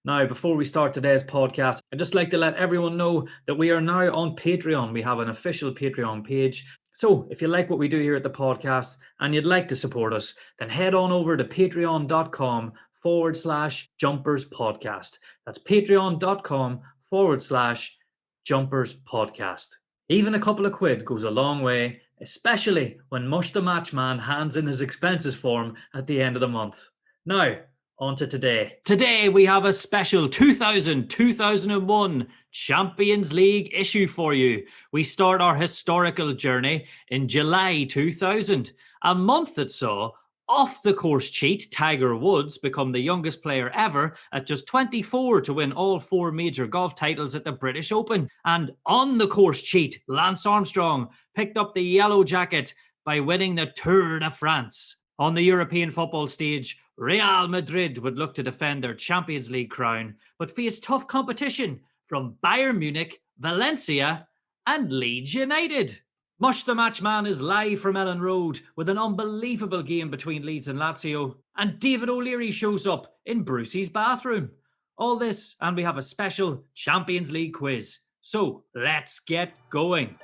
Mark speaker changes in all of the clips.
Speaker 1: Now, before we start today's podcast, I'd just like to let everyone know that we are now on Patreon. We have an official Patreon page. So if you like what we do here at the podcast and you'd like to support us, then head on over to patreon.com/Jumpers Podcast. That's patreon.com/Jumpers Podcast. Even a couple of quid goes a long way, especially when Mush the Matchman hands in his expenses form at the end of the month. Now, on to today. Today we have a special 2000-2001 Champions League issue for you. We start our historical journey in July 2000, a month that saw off-the-course cheat Tiger Woods become the youngest player ever at just 24 to win all 4 major golf titles at the British Open. And on-the-course cheat Lance Armstrong picked up the yellow jacket by winning the Tour de France. On the European football stage, Real Madrid would look to defend their Champions League crown, but face tough competition from Bayern Munich, Valencia, and Leeds United. Mush the Matchman is live from Elland Road with an unbelievable game between Leeds and Lazio, and David O'Leary shows up in Brucey's bathroom. All this, and we have a special Champions League quiz. So, let's get going.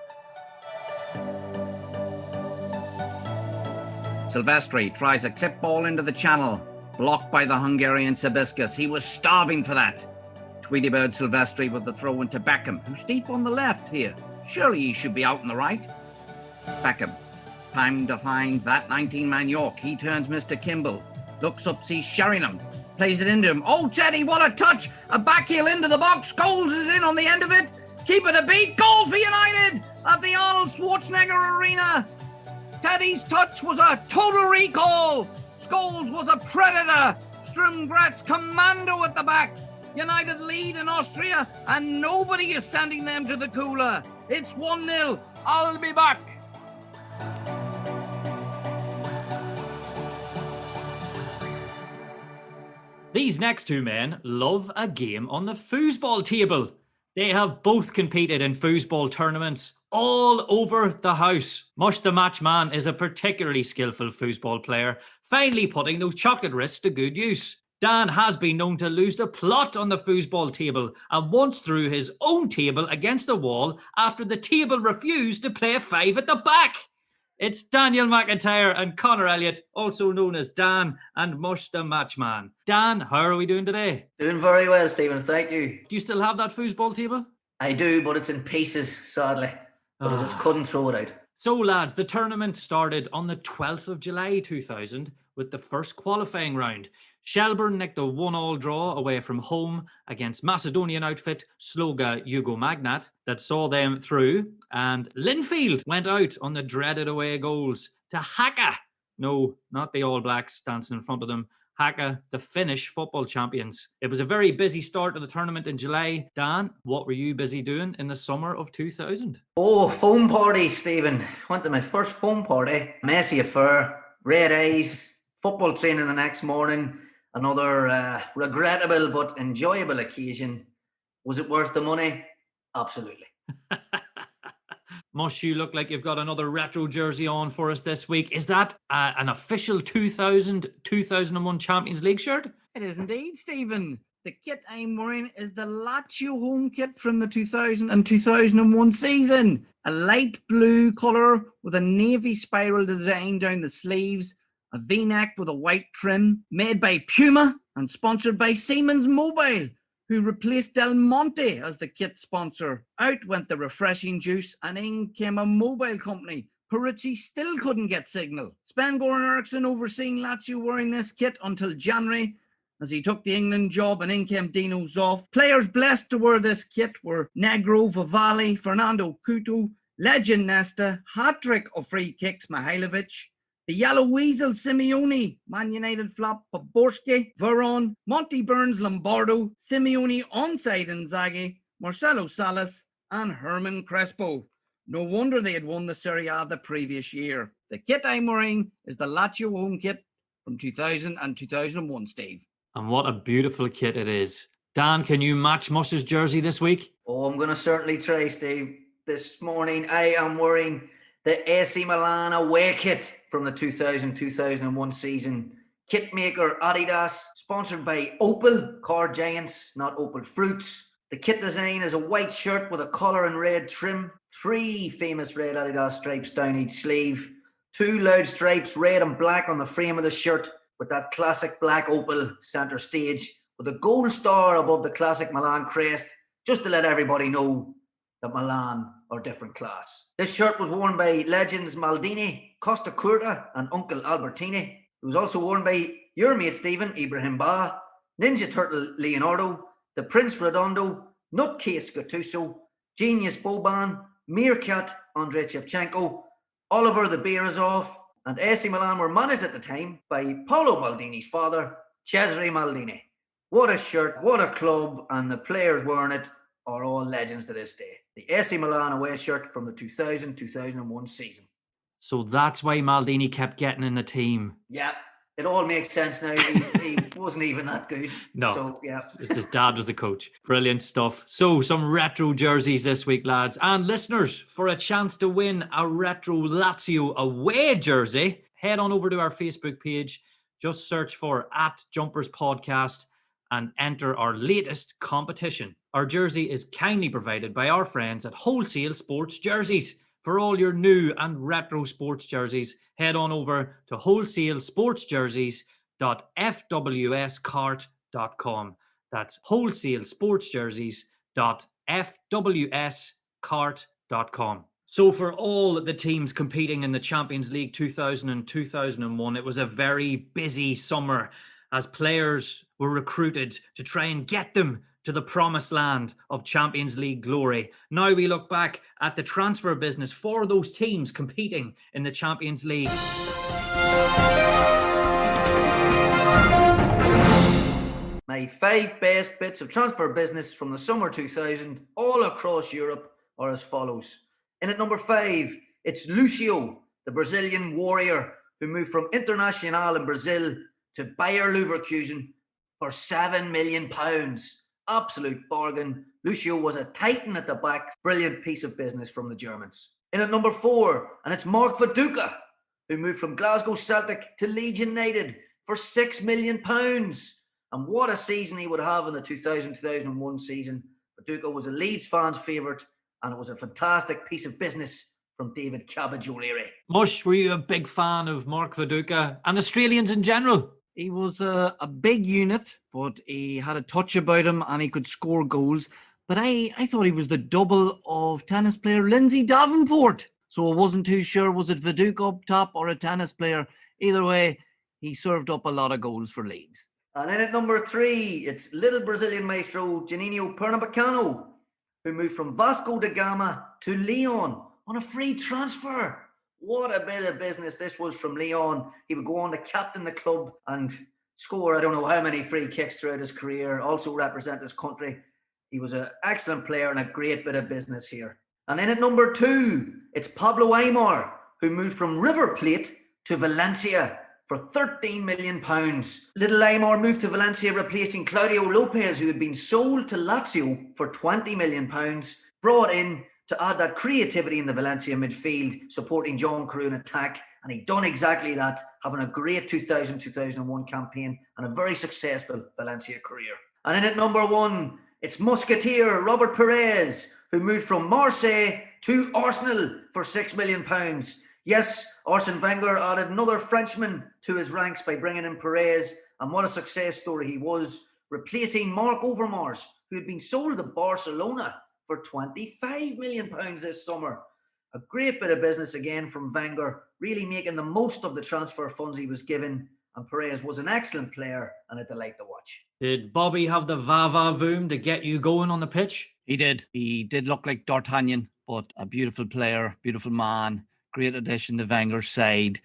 Speaker 2: Silvestri tries a clip ball into the channel, blocked by the Hungarian Sabiscus. He was starving for that. Tweedybird Silvestri with the throw into Beckham, who's deep on the left here. Surely he should be out on the right. Beckham, time to find that 19-man York. He turns Mr. Kimball, looks up, sees Sheringham, plays it into him. Oh, Teddy, what a touch! A backheel into the box. Scholes is in on the end of it. Keep it a beat. Goal for United at the Arnold Schwarzenegger Arena. Teddy's touch was a total recall. Scholes was a predator. Strumgratz commando at the back. United lead in Austria and nobody is sending them to the cooler. It's 1-0. I'll be back.
Speaker 1: These next two men love a game on the foosball table. They have both competed in foosball tournaments all over the house. Mush the Matchman is a particularly skillful foosball player, finally putting those chocolate wrists to good use. Dan has been known to lose the plot on the foosball table and once threw his own table against the wall after the table refused to play a 5 at the back. It's Daniel McIntyre and Connor Elliott, also known as Dan and Mush the Matchman. Dan, how are we doing today?
Speaker 3: Doing very well, Stephen. Thank you.
Speaker 1: Do you still have that foosball table?
Speaker 3: I do, but it's in pieces, sadly. But I just couldn't throw it out.
Speaker 1: So, lads, the tournament started on the 12th of July 2000 with the first qualifying round. Shelburne nicked a 1-1 draw away from home against Macedonian outfit Sloga Jugomagnat that saw them through, and Linfield went out on the dreaded away goals to Haka. No, not the All Blacks dancing in front of them. Haka, the Finnish football champions. It was a very busy start to the tournament in July. Dan, what were you busy doing in the summer of 2000?
Speaker 3: Oh, foam party, Stephen. Went to my first foam party. Messy affair, red eyes, football training the next morning. Another regrettable but enjoyable occasion. Was it worth the money? Absolutely.
Speaker 1: Mush, you look like you've got another retro jersey on for us this week. Is that an official 2000-2001 Champions League shirt?
Speaker 2: It is indeed, Stephen. The kit I'm wearing is the Lazio home kit from the 2000 and 2001 season. A light blue colour with a navy spiral design down the sleeves. A V-neck with a white trim, made by Puma and sponsored by Siemens Mobile, who replaced Del Monte as the kit sponsor. Out went the refreshing juice and in came a mobile company. Brucey still couldn't get signal. Sven-Goran Eriksson overseeing Lazio wearing this kit until January as he took the England job, and in came Dino Zoff. Players blessed to wear this kit were Negro, Vivalli, Fernando Couto, legend Nesta, hat-trick of free kicks Mihailovic, the Yellow Weasel Simeone, Man United flop Poborski, Veron, Monty Burns Lombardo, Simeone onside Inzaghi, Marcelo Salas and Herman Crespo. No wonder they had won the Serie A the previous year. The kit I'm wearing is the Lazio home kit from 2000 and 2001, Steve.
Speaker 1: And what a beautiful kit it is. Dan, can you match Mush's jersey this week?
Speaker 3: Oh, I'm going to certainly try, Steve. This morning I am wearing the AC Milan away kit from the 2000-2001 season. Kit maker Adidas, sponsored by Opel, car giants, not Opel fruits. The kit design is a white shirt with a collar and red trim, 3 famous red Adidas stripes down each sleeve, 2 loud stripes, red and black on the frame of the shirt, with that classic black Opel centre stage, with a gold star above the classic Milan crest, just to let everybody know that Milan are different class. This shirt was worn by legends Maldini, Costa Curta and Uncle Albertini. It was also worn by your mate Stephen, Ibrahim Ba, Ninja Turtle Leonardo, the Prince Redondo, Nutcase Gattuso, Genius Boban, Meerkat Andrei Shevchenko, Oliver the Beerazov, and AC Milan were managed at the time by Paolo Maldini's father, Cesare Maldini. What a shirt, what a club, and the players wearing it are all legends to this day. The AC Milan away shirt from the 2000-2001 season.
Speaker 1: So that's why Maldini kept getting in the team.
Speaker 3: Yeah, it all makes sense now. He wasn't even that good.
Speaker 1: No,
Speaker 3: so, yeah.
Speaker 1: His dad was the coach. Brilliant stuff. So some retro jerseys this week, lads. And listeners, for a chance to win a retro Lazio away jersey, head on over to our Facebook page. Just search for @JumpersPodcast and enter our latest competition. Our jersey is kindly provided by our friends at Wholesale Sports Jerseys. For all your new and retro sports jerseys, head on over to wholesalesportsjerseys.fwscart.com. That's wholesalesportsjerseys.fwscart.com. So for all the teams competing in the Champions League 2000 and 2001, it was a very busy summer as players were recruited to try and get them to the promised land of Champions League glory. Now we look back at the transfer business for those teams competing in the Champions League.
Speaker 3: My 5 best bits of transfer business from the summer 2000 all across Europe are as follows. In at number 5, it's Lucio, the Brazilian warrior who moved from Internacional in Brazil to Bayer Leverkusen for £7 million. Absolute bargain. Lucio was a titan at the back. Brilliant piece of business from the Germans. In at number 4, and it's Mark Viduka, who moved from Glasgow Celtic to Leeds United for £6 million. And what a season he would have in the 2000-2001 season. Viduka was a Leeds fan's favourite, and it was a fantastic piece of business from David Cabbage O'Leary.
Speaker 1: Mush, were you a big fan of Mark Viduka and Australians in general?
Speaker 2: He was a big unit, but he had a touch about him and he could score goals. But I thought he was the double of tennis player Lindsay Davenport. So I wasn't too sure, was it Viduka up top or a tennis player? Either way, he served up a lot of goals for Leeds.
Speaker 3: And then at number 3, it's little Brazilian maestro Janinho Pernambucano, who moved from Vasco da Gama to Lyon on a free transfer. What a bit of business this was from Lyon. He would go on to captain the club and score I don't know how many free kicks throughout his career, also represent his country. He was an excellent player and a great bit of business here. And then at number 2, it's Pablo Aimar, who moved from River Plate to Valencia for £13 million. Little Aimar moved to Valencia replacing Claudio Lopez, who had been sold to Lazio for £20 million, brought in to add that creativity in the Valencia midfield, supporting John Carew in attack. And he'd done exactly that, having a great 2000-2001 campaign and a very successful Valencia career. And then at number 1, it's Musketeer Robert Perez, who moved from Marseille to Arsenal for £6 million. Yes, Arsene Wenger added another Frenchman to his ranks by bringing in Perez, and what a success story he was, replacing Marc Overmars, who had been sold to Barcelona for £25 million this summer. A great bit of business again from Wenger, really making the most of the transfer funds he was given, and Perez was an excellent player and a delight to watch.
Speaker 1: Did Bobby have the va-va-voom to get you going on the pitch?
Speaker 2: He did. He did look like D'Artagnan, but a beautiful player, beautiful man, great addition to Wenger's side.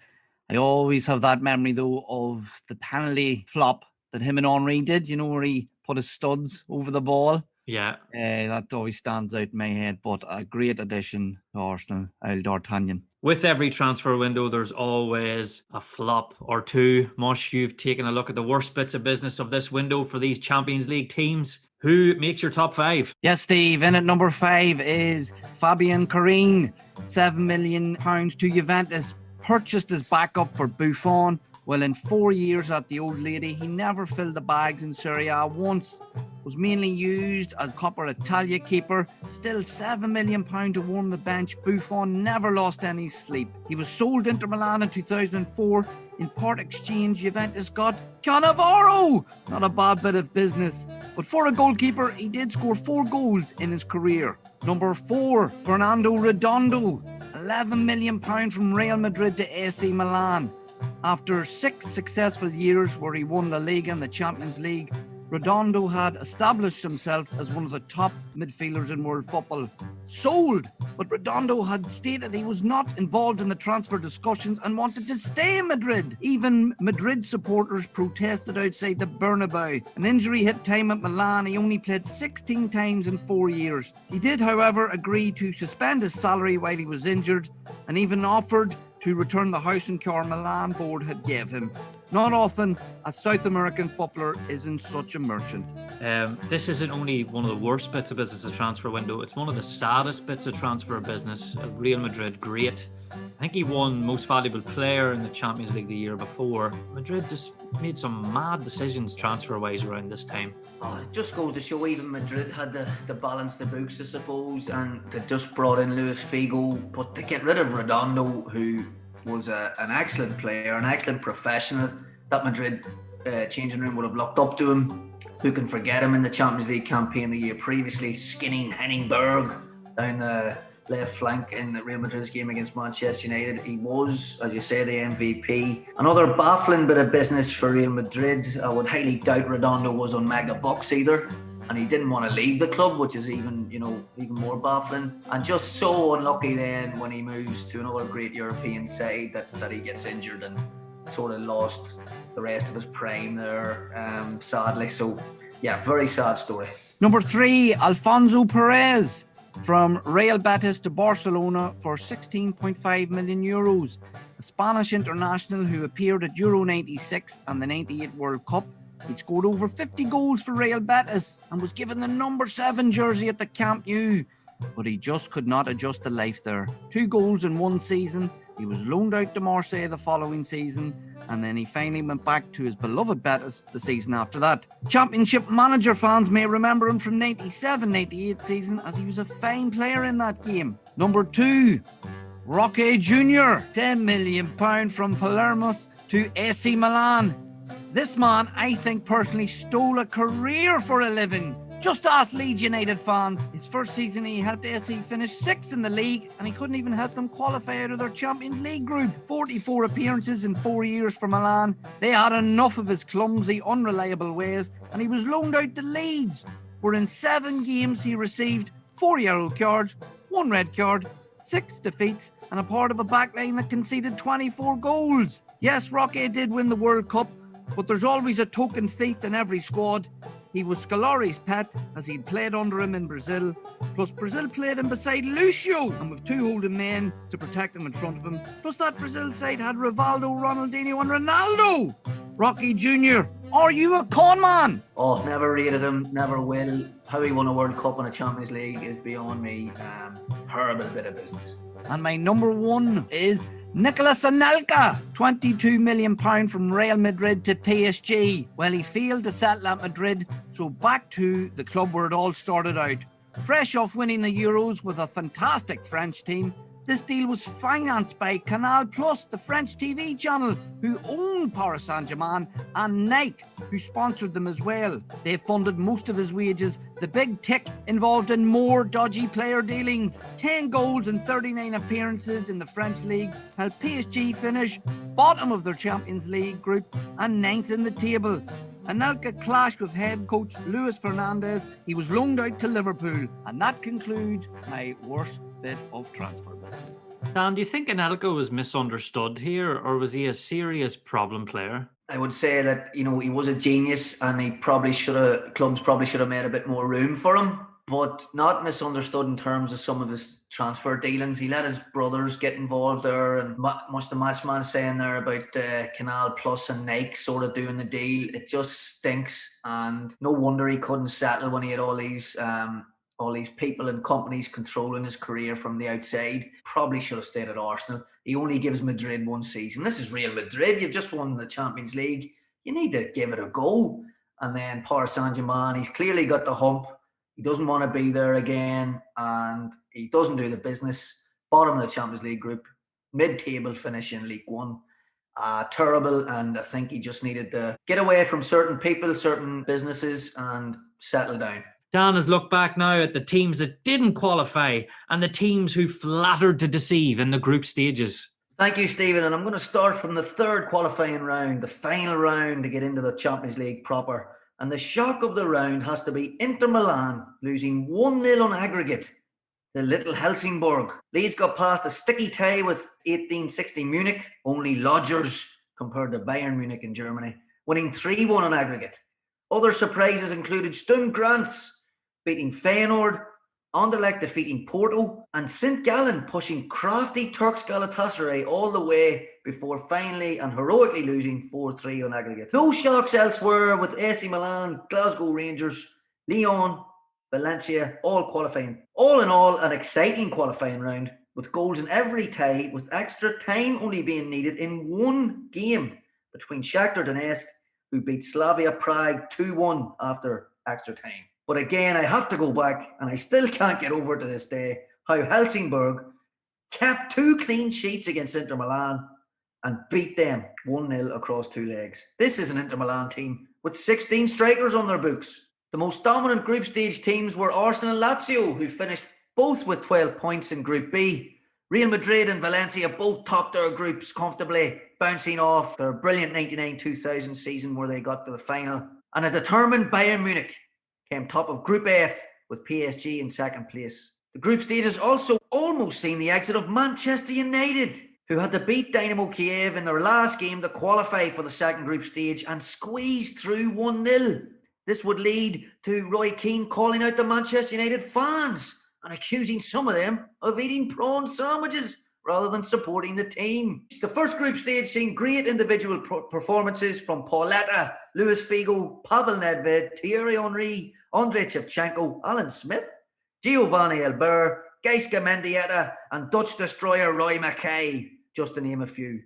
Speaker 2: I always have that memory, though, of the penalty flop that him and Henry did, you know, where he put his studs over the ball.
Speaker 1: Yeah.
Speaker 2: That always stands out in my head, but a great addition to Arsenal, El D'Artagnan.
Speaker 1: With every transfer window, there's always a flop or two. Mush, you've taken a look at the worst bits of business of this window for these Champions League teams. Who makes your top 5?
Speaker 2: Yes, Steve. In at number 5 is Fabian Carine, £7 million to Juventus, purchased as backup for Buffon. Well, in 4 years at the old lady, he never filled the bags in Serie A once. Was mainly used as Coppa Italia keeper. Still £7 million to warm the bench. Buffon never lost any sleep. He was sold Inter Milan in 2004. In part exchange, Juventus got Cannavaro. Not a bad bit of business. But for a goalkeeper, he did score 4 goals in his career. Number 4, Fernando Redondo. £11 million from Real Madrid to AC Milan. After 6 successful years where he won La Liga and the Champions League, Redondo had established himself as one of the top midfielders in world football. Sold, but Redondo had stated he was not involved in the transfer discussions and wanted to stay in Madrid. Even Madrid supporters protested outside the Bernabeu. An injury hit time at Milan. He only played 16 times in 4 years. He did, however, agree to suspend his salary while he was injured and even offered to return the house and car Milan board had gave him. Not often a South American footballer isn't such a merchant.
Speaker 1: This isn't only one of the worst bits of business, the transfer window. It's one of the saddest bits of transfer business. Real Madrid, great. I think he won most valuable player in the Champions League the year before. Madrid just made some mad decisions transfer-wise around this time.
Speaker 3: Oh, it just goes to show even Madrid had to balance the books, I suppose, and they just brought in Luis Figo, but to get rid of Redondo, who was an excellent player, an excellent professional, that Madrid changing room would have looked up to him. Who can forget him in the Champions League campaign the year previously, skinning Henning Berg down the left flank in Real Madrid's game against Manchester United. He was, as you say, the MVP. Another baffling bit of business for Real Madrid. I would highly doubt Redondo was on mega bucks either, and he didn't want to leave the club, which is even more baffling. And just so unlucky then when he moves to another great European side that he gets injured and sort of lost the rest of his prime there, sadly. So yeah, very sad story.
Speaker 2: Number 3, Alfonso Perez. From Real Betis to Barcelona for €16.5 million. A Spanish international who appeared at Euro 96 and the 98 World Cup. He'd scored over 50 goals for Real Betis and was given the number 7 jersey at the Camp Nou. But he just could not adjust to life there. 2 goals in 1 season. He was loaned out to Marseille the following season, and then he finally went back to his beloved Betis the season after that. Championship manager fans may remember him from 97-98 season, as he was a fine player in that game. Number 2, Roque Jr. £10 million from Palermo to AC Milan. This man, I think personally, stole a career for a living. Just ask Leeds United fans. His first season he helped AC finish 6th in the league, and he couldn't even help them qualify out of their Champions League group. 44 appearances in 4 years for Milan. They had enough of his clumsy, unreliable ways, and he was loaned out to Leeds, where in 7 games he received 4 yellow cards, 1 red card, 6 defeats, and a part of a backline that conceded 24 goals. Yes, Roque did win the World Cup, but there's always a token thief in every squad. He was Scolari's pet, as he'd played under him in Brazil. Plus, Brazil played him beside Lucio, and with 2 holding men to protect him in front of him. Plus, that Brazil side had Rivaldo, Ronaldinho, and Ronaldo. Roque Jr., are you a con man?
Speaker 3: Oh, never rated him, never will. How he won a World Cup and a Champions League is beyond me. Horrible bit of business.
Speaker 2: And my number 1 is Nicolas Anelka, £22 million from Real Madrid to PSG. Well, he failed to settle at Madrid, so back to the club where it all started out. Fresh off winning the Euros with a fantastic French team, this deal was financed by Canal+, the French TV channel, who own Paris Saint-Germain, and Nike, who sponsored them as well. They funded most of his wages. The big tick involved in more dodgy player dealings. 10 goals and 39 appearances in the French league helped PSG finish bottom of their Champions League group and 9th in the table. Anelka clashed with head coach Luis Fernandez. He was loaned out to Liverpool. And that concludes my worst bit of transfer business.
Speaker 1: Dan, do you think Anelka was misunderstood here, or was he a serious problem player?
Speaker 3: I would say that, he was a genius, and clubs probably should have made a bit more room for him, but not misunderstood in terms of some of his transfer dealings. He let his brothers get involved there, and much the matchman saying there about Canal Plus and Nike sort of doing the deal. It just stinks, and no wonder he couldn't settle when he had all these all these people and companies controlling his career from the outside. Probably should have stayed at Arsenal. He only gives Madrid one season. This is Real Madrid. You've just won the Champions League. You need to give it a go. And then Paris Saint-Germain, he's clearly got the hump. He doesn't want to be there again, and he doesn't do the business. Bottom of the Champions League group, mid-table finish in League One. Terrible, and I think he just needed to get away from certain people, certain businesses, and settle down.
Speaker 1: Dan has looked back now at the teams that didn't qualify and the teams who flattered to deceive in the group stages.
Speaker 3: Thank you, Stephen. And I'm going to start from the third qualifying round, the final round to get into the Champions League proper. And the shock of the round has to be Inter Milan losing 1-0 on aggregate to Little Helsingborg. Leeds got past a sticky tie with 1860 Munich, only lodgers compared to Bayern Munich in Germany, winning 3-1 on aggregate. Other surprises included Sturm Graz beating Feyenoord, Anderlecht defeating Porto, and St. Gallen pushing crafty Turks Galatasaray all the way before finally and heroically losing 4-3 on aggregate. No shocks elsewhere, with AC Milan, Glasgow Rangers, Lyon, Valencia all qualifying. All in all, an exciting qualifying round with goals in every tie, with extra time only being needed in one game between Shakhtar Donetsk, who beat Slavia Prague 2-1 after extra time. But again, I have to go back, and I still can't get over to this day how Helsingborg kept 2 clean sheets against Inter Milan and beat them 1-0 across 2 legs. This is an Inter Milan team with 16 strikers on their books. The most dominant group stage teams were Arsenal and Lazio, who finished both with 12 points in Group B. Real Madrid and Valencia both topped their groups comfortably, bouncing off their brilliant 99-2000 season where they got to the final. And a determined Bayern Munich came top of Group F with PSG in second place. The group stage has also almost seen the exit of Manchester United, who had to beat Dynamo Kiev in their last game to qualify for the second group stage and squeeze through 1-0. This would lead to Roy Keane calling out the Manchester United fans and accusing some of them of eating prawn sandwiches rather than supporting the team. The first group stage seen great individual performances from Pauletta, Luis Figo, Pavel Nedved, Thierry Henry, Andrei Shevchenko, Alan Smith, Giovanni Elber, Gaisca Mendieta, and Dutch destroyer Roy Mackay, just to name a few.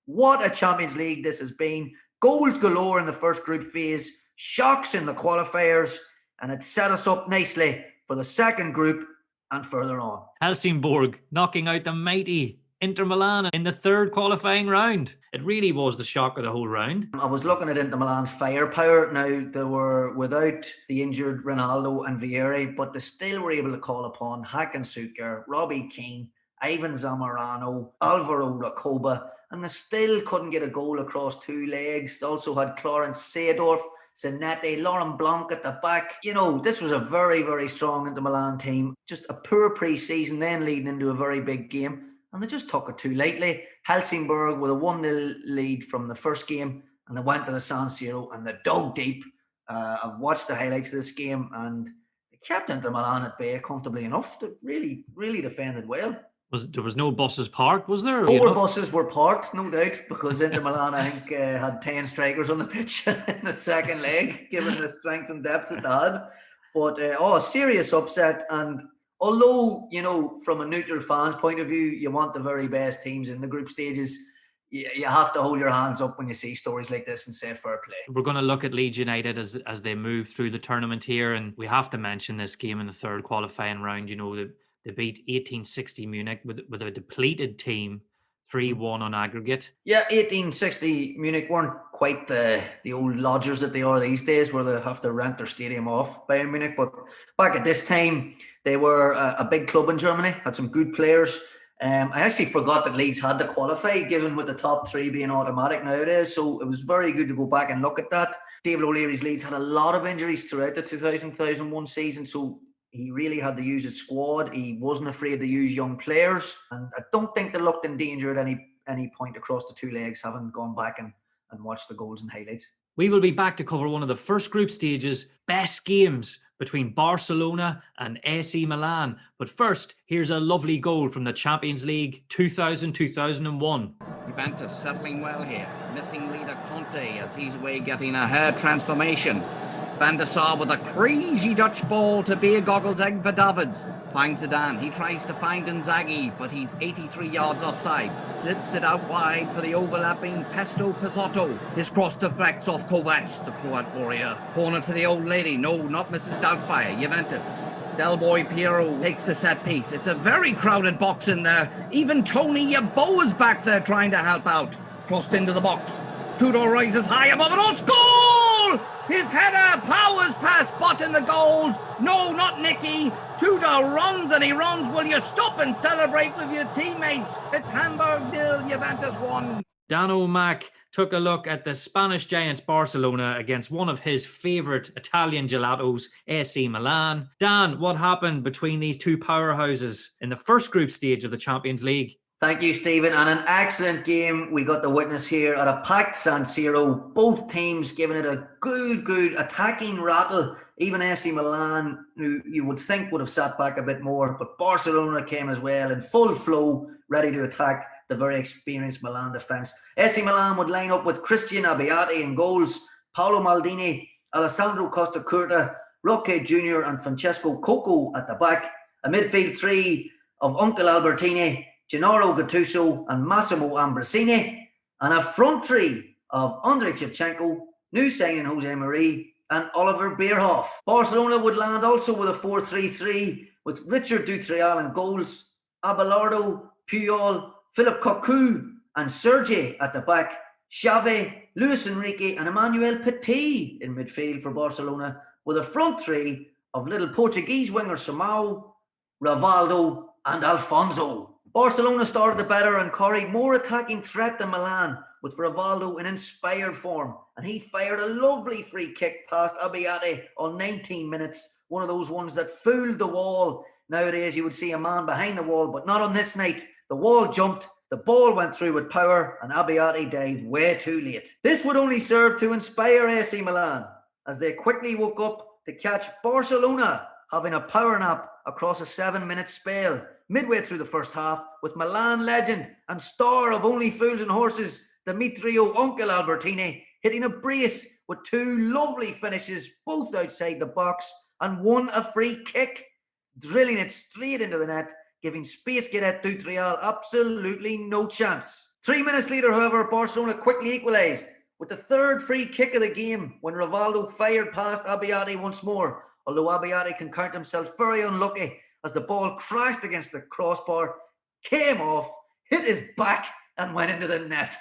Speaker 3: What a Champions League this has been. Goals galore in the first group phase, shocks in the qualifiers, and it set us up nicely for the second group and further on.
Speaker 1: Helsingborg knocking out the mighty Inter Milan in the third qualifying round. It really was the shock of the whole round.
Speaker 3: I was looking at Inter Milan's firepower. Now, they were without the injured Ronaldo and Vieri, but they still were able to call upon Hakan Suker, Robbie Keane, Ivan Zamorano, Alvaro Recoba, and they still couldn't get a goal across 2 legs. They also had Clarence Seedorf, Zanetti, Laurent Blanc at the back. You know, this was a very, very strong Inter Milan team. Just a poor pre-season, then leading into a very big game. And they just took it too lightly. Helsingborg with a 1-0 lead from the first game, and they went to the San Siro and they dug deep. I've watched the highlights of this game, and they kept Inter Milan at bay comfortably enough. They really, really defended well.
Speaker 1: There was no buses parked, was there?
Speaker 3: 4 buses were parked, no doubt, because Inter Milan, I think, had 10 strikers on the pitch in the second leg, given the strength and depth that they had. But, a serious upset. And although, you know, from a neutral fan's point of view, you want the very best teams in the group stages, you have to hold your hands up when you see stories like this and say fair play.
Speaker 1: We're going to look at Leeds United as they move through the tournament here, and we have to mention this game in the third qualifying round. You know, they beat 1860 Munich with a depleted team, 3-1 on aggregate.
Speaker 3: Yeah, 1860 Munich weren't quite the old lodgers that they are these days, where they have to rent their stadium off Bayern Munich. But back at this time, they were a big club in Germany, had some good players. I actually forgot that Leeds had to qualify, given with the top 3 being automatic nowadays. So it was very good to go back and look at that. David O'Leary's Leeds had a lot of injuries throughout the 2000-2001 season. So he really had to use his squad. He wasn't afraid to use young players. And I don't think they looked in danger at any point across the 2 legs, having gone back and watched the goals and highlights.
Speaker 1: We will be back to cover one of the first group stages' best games between Barcelona and AC Milan. But first, here's a lovely goal from the Champions League 2000-2001.
Speaker 2: Juventus settling well here. Missing leader Conte as he's away getting a hair transformation. Van der Sar with a crazy Dutch ball to beer goggles egg for Davids. Finds Zidane. He tries to find Inzaghi, but he's 83 yards offside. Slips it out wide for the overlapping Pesto Pizzotto. His cross deflects off Kovac, the Croat warrior. Corner to the old lady. No, not Mrs. Doubtfire. Juventus. Del Boy Piero takes the set piece. It's a very crowded box in there. Even Tony Yeboah's back there trying to help out. Crossed into the box. Tudor rises high above it. Oh, goal! His header powers past Bott in the goals. No, not Nicky. Tudor runs and he runs. Will you stop and celebrate with your teammates? It's Hamburg 0, Juventus 1.
Speaker 1: Dan O'Mac took a look at the Spanish giants Barcelona against one of his favourite Italian gelatos, AC Milan. Dan, what happened between these two powerhouses in the first group stage of the Champions League?
Speaker 3: Thank you, Stephen. And an excellent game we got to witness here at a packed San Siro. Both teams giving it a good attacking rattle. Even AC Milan, who you would think would have sat back a bit more, but Barcelona came as well in full flow, ready to attack the very experienced Milan defence. AC Milan would line up with Christian Abbiati in goals, Paolo Maldini, Alessandro Costa Curta, Roque Jr. and Francesco Coco at the back. A midfield three of Uncle Albertini, Gennaro Gattuso and Massimo Ambrosini, and a front three of Andrei Shevchenko, new signing Jose Marie, and Oliver Bierhoff. Barcelona would land also with a 4-3-3 with Richard Dutrial in goals, Abelardo, Puyol, Philip Cocu and Sergi at the back, Xavi, Luis Enrique and Emmanuel Petit in midfield for Barcelona, with a front three of little Portuguese winger Simão, Rivaldo and Alfonso. Barcelona started the better and carried more attacking threat than Milan, with Rivaldo in inspired form, and he fired a lovely free kick past Abbiati on 19 minutes, one of those ones that fooled the wall. Nowadays you would see a man behind the wall, but not on this night. The wall jumped, the ball went through with power, and Abbiati dived way too late. This would only serve to inspire AC Milan, as they quickly woke up to catch Barcelona having a power nap across a 7-minute spell midway through the first half, with Milan legend and star of Only Fools and Horses, Demetrio Uncle Albertini, hitting a brace with two lovely finishes, both outside the box, and one a free kick, drilling it straight into the net, giving Space Cadet Dutrial absolutely no chance. 3 minutes later, however, Barcelona quickly equalised with the third free kick of the game when Rivaldo fired past Abbiati once more, although Abbiati can count himself very unlucky as the ball crashed against the crossbar, came off, hit his back and went into the net.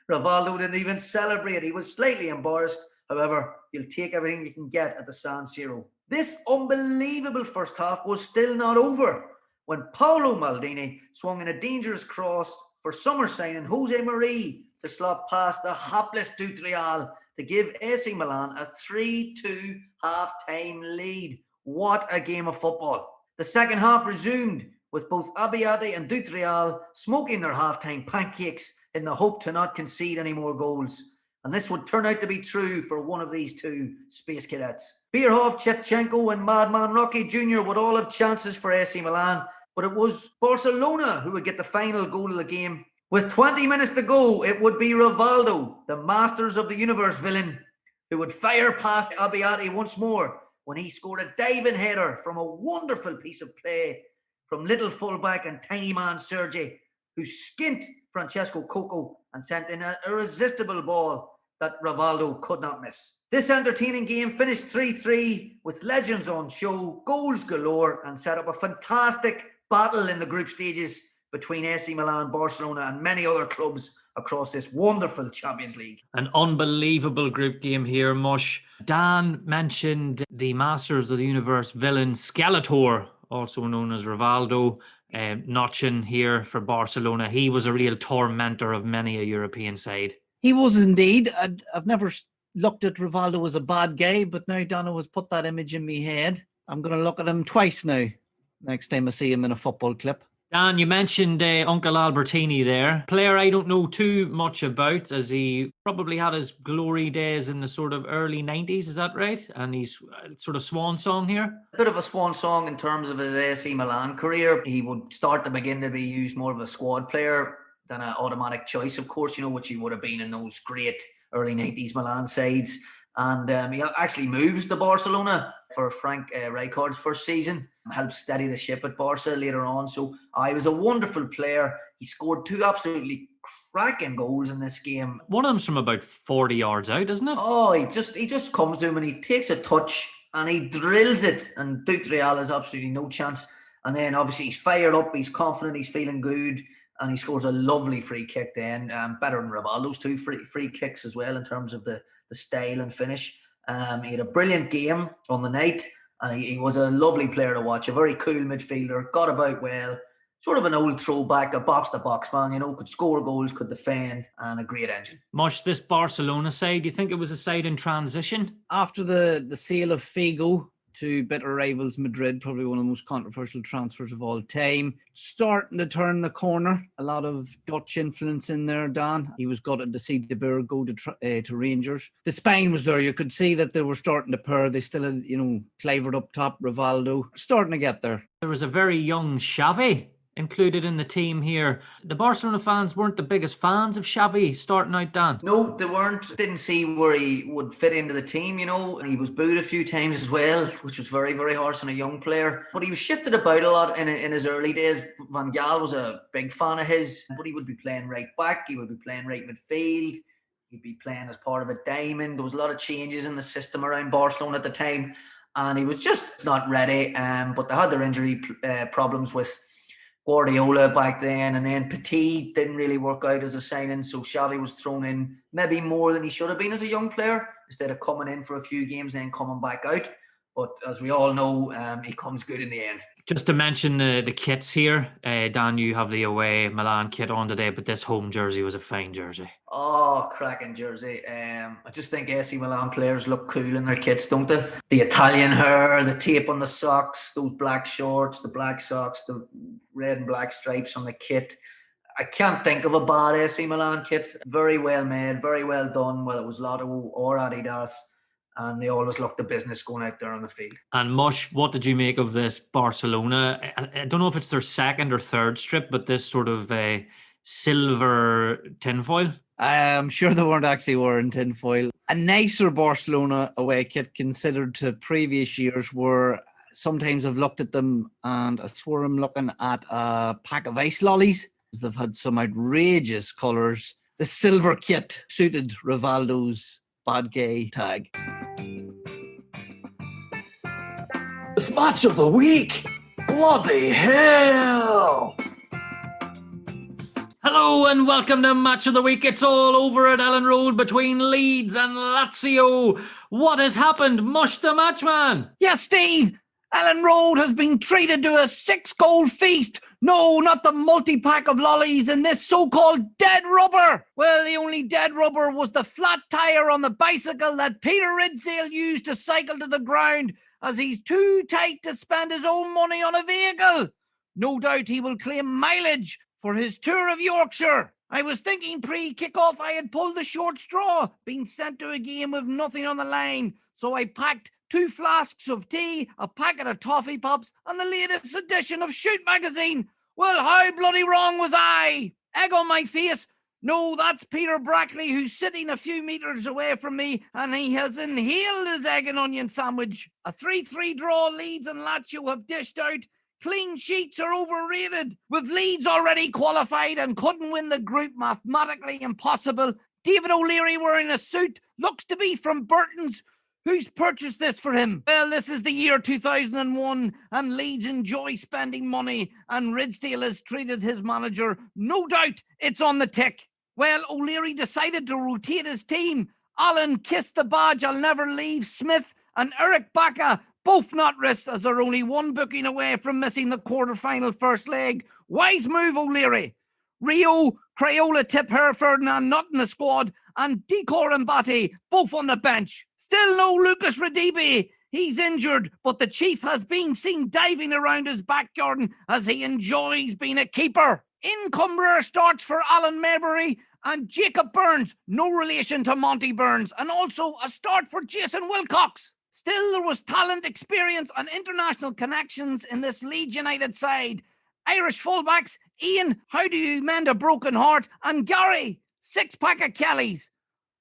Speaker 3: Rivaldo didn't even celebrate. He was slightly embarrassed. However, you'll take everything you can get at the San Siro. This unbelievable first half was still not over when Paolo Maldini swung in a dangerous cross for summer signing Jose Marie to slot past the hapless Dutrial to give AC Milan a 3-2 half-time lead. What a game of football. The second half resumed with both Abbiati and Dutrial smoking their half-time pancakes in the hope to not concede any more goals. And this would turn out to be true for one of these two Space Cadets. Bierhoff, Shevchenko and Madman Rocky Jr. would all have chances for AC Milan, but it was Barcelona who would get the final goal of the game. With 20 minutes to go, it would be Rivaldo, the Masters of the Universe villain, who would fire past Abbiati once more when he scored a diving header from a wonderful piece of play from little fullback and tiny man Sergi, who skint Francesco Coco and sent in an irresistible ball that Rivaldo could not miss. This entertaining game finished 3-3 with legends on show, goals galore, and set up a fantastic battle in the group stages between AC Milan, Barcelona and many other clubs across this wonderful Champions League.
Speaker 1: An unbelievable group game here, Mush. Dan mentioned the Masters of the Universe villain Skeletor, also known as Rivaldo, notching here for Barcelona. He was a real tormentor of many a European side.
Speaker 2: He was indeed. I've never looked at Rivaldo as a bad guy, but now Donna has put that image in my head. I'm going to look at him twice now, next time I see him in a football clip.
Speaker 1: Dan, you mentioned Uncle Albertini there. Player I don't know too much about, as he probably had his glory days in the sort of early 90s, is that right? And he's sort of swan song here?
Speaker 3: A bit of a swan song in terms of his AC Milan career. He would start to begin to be used more of a squad player than an automatic choice, of course, which he would have been in those great early 90s Milan sides. And he actually moves to Barcelona for Frank Rijkaard's first season, helps steady the ship at Barca later on. So he was a wonderful player. He scored 2 absolutely cracking goals in this game.
Speaker 1: One of them's from about 40 yards out, isn't it?
Speaker 3: Oh, he just comes to him and he takes a touch and he drills it. And Duke Real has absolutely no chance. And then obviously he's fired up, he's confident, he's feeling good. And he scores a lovely free kick then, better than Rivaldo's 2 free kicks as well in terms of the style and finish. He had a brilliant game on the night, and he was a lovely player to watch, a very cool midfielder, got about well, sort of an old throwback, a box-to-box man, could score goals, could defend, and a great engine.
Speaker 1: Mush, this Barcelona side, do you think it was a side in transition?
Speaker 2: After the sale of Figo to bitter rivals Madrid, probably one of the most controversial transfers of all time. Starting to turn the corner. A lot of Dutch influence in there, Dan. He was gutted to see De Boer go to Rangers. The spine was there. You could see that they were starting to pair. They still had, Kluivert up top, Rivaldo. Starting to get there.
Speaker 1: There was a very young Xavi included in the team here. The Barcelona fans weren't the biggest fans of Xavi starting out, Dan.
Speaker 3: No, they weren't. Didn't see where he would fit into the team, and he was booed a few times as well, which was very, very harsh on a young player. But he was shifted about a lot in his early days. Van Gaal was a big fan of his, but he would be playing right back, he would be playing right midfield, he'd be playing as part of a diamond. There was a lot of changes in the system around Barcelona at the time, and he was just not ready. But they had their injury problems with Guardiola back then, and then Petit didn't really work out as a signing, so Xavi was thrown in maybe more than he should have been as a young player, instead of coming in for a few games and then coming back out. But as we all know, he comes good in the end.
Speaker 1: Just to mention the kits here, Dan, you have the away Milan kit on today, but this home jersey was a fine jersey.
Speaker 3: Oh, cracking jersey. I just think AC Milan players look cool in their kits, don't they? The Italian hair, the tape on the socks, those black shorts, the black socks, the red and black stripes on the kit. I can't think of a bad AC Milan kit. Very well made, very well done, whether it was Lotto or Adidas. And they always look the business going out there on the field.
Speaker 1: And Mush, what did you make of this Barcelona? I don't know if it's their second or third strip, but this sort of silver tinfoil.
Speaker 2: I'm sure they weren't actually wearing tinfoil. A nicer Barcelona away kit considered to previous years, where sometimes I've looked at them and I swear I'm looking at a pack of ice lollies. They've had some outrageous colours. The silver kit suited Rivaldo's bad gay tag.
Speaker 1: It's match of the week. Bloody hell. Hello and welcome to Match of the Week. It's all over at Elland Road between Leeds and Lazio. What has happened? Mush the Matchman.
Speaker 2: Yes, Steve. Elland Road has been treated to a 6-goal feast. No, not the multi-pack of lollies and this so-called dead rubber. Well, the only dead rubber was the flat tyre on the bicycle that Peter Ridsdale used to cycle to the ground, as he's too tight to spend his own money on a vehicle. No doubt he will claim mileage for his tour of Yorkshire. I was thinking pre-kick-off I had pulled the short straw, being sent to a game with nothing on the line, so I packed 2 flasks of tea, a packet of toffee pops, and the latest edition of Shoot magazine. Well, how bloody wrong was I? Egg on my face. No, that's Peter Brackley, who's sitting a few metres away from me, and he has inhaled his egg and onion sandwich. A 3-3 draw Leeds and Lazio have dished out. Clean sheets are overrated. With Leeds already qualified and couldn't win the group, mathematically impossible. David O'Leary wearing a suit, looks to be from Burton's. Who's purchased this for him? Well, this is the year 2001 and Leeds enjoy spending money, and Ridsdale has treated his manager. No doubt it's on the tick. Well, O'Leary decided to rotate his team. Allen kissed the badge, I'll never leave. Smith and Eric Baca, both not risks, as they're only one booking away from missing the quarter-final first leg. Wise move, O'Leary. Rio, Crayola, Tip, Ferdinand not in the squad, and Decor and Batty both on the bench. Still no Lucas Radibi. He's injured, but the Chief has been seen diving around his back garden as he enjoys being a keeper. Income rare starts for Alan Maybury and Jacob Burns, no relation to Monty Burns, and also a start for Jason Wilcox. Still, there was talent, experience, and international connections in this Leeds United side. Irish fullbacks, Ian, how do you mend a broken heart? And Gary, 6-pack of Kellys.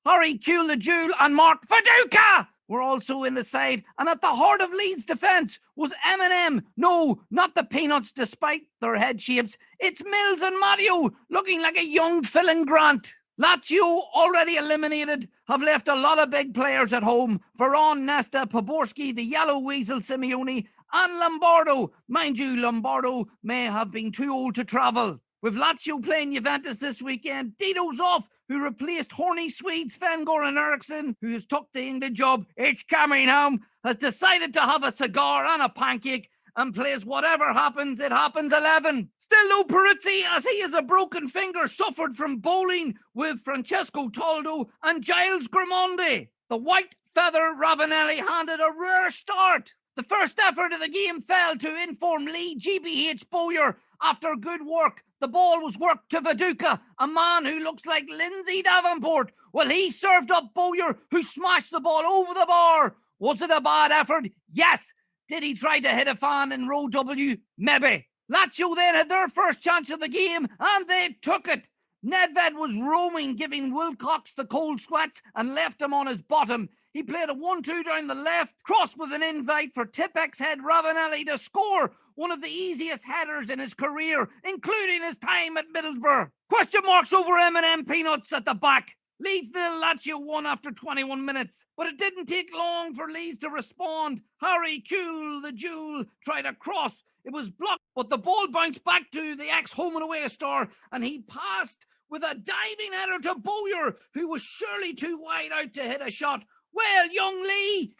Speaker 2: Harry Kuehl the Jewel and Mark Viduka were also in the side, and at the heart of Leeds' defence was M&M. No, not the Peanuts, despite their head shapes. It's Mills and Mario, looking like a young Phil and Grant. Lazio, already eliminated, have left a lot of big players at home. Varane, Nesta, Poborski, the Yellow Weasel Simeone, and Lombardo. Mind you, Lombardo may have been too old to travel. With Lazio playing Juventus this weekend, Dito's off, who replaced horny Swedes Sven-Goran Eriksson, who has took the England job. It's coming home, has decided to have a cigar and a pancake and plays whatever happens, it happens 11. Still no Brucey, as he has a broken finger suffered from bowling with Francesco Toldo and Giles Grimaldi. The white feather Ravanelli handed a rare start. The first effort of the game fell to inform Lee GBH Bowyer after good work. The ball was worked to Viduka, a man who looks like Lindsay Davenport. Well, he served up Bowyer, who smashed the ball over the bar. Was it a bad effort? Yes. Did he try to hit a fan in row W? Maybe. Lazio then had their first chance of the game, and they took it. Nedved was roaming, giving Wilcox the cold sweats and left him on his bottom. He played a 1-2 down the left, crossed with an invite for Tipex head Ravanelli to score one of the easiest headers in his career, including his time at Middlesbrough. Question marks over M&M Peanuts at the back. Leeds 0, Lazio 1 after 21 minutes. But it didn't take long for Leeds to respond. Harry Kuehl, the Jewel, tried a cross. It was blocked, but the ball bounced back to the ex-home and away star, and he passed with a diving header to Bowyer, who was surely too wide out to hit a shot. Well, young Lee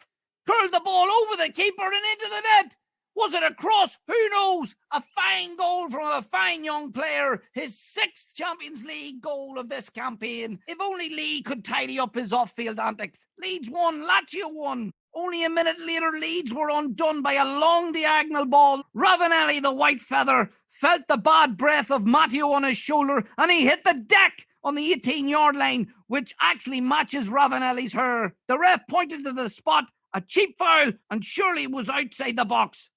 Speaker 2: curled the ball over the keeper and into the net. Was it a cross? Who knows? A fine goal from a fine young player. His 6th Champions League goal of this campaign. If only Lee could tidy up his off-field antics. Leeds won, Lazio won. Only a minute later, Leeds were undone by a long diagonal ball. Ravanelli, the white feather, felt the bad breath of Matteo on his shoulder, and he hit the deck on the 18-yard line, which actually matches Ravanelli's hair. The ref pointed to the spot, a cheap foul, and surely was outside the box.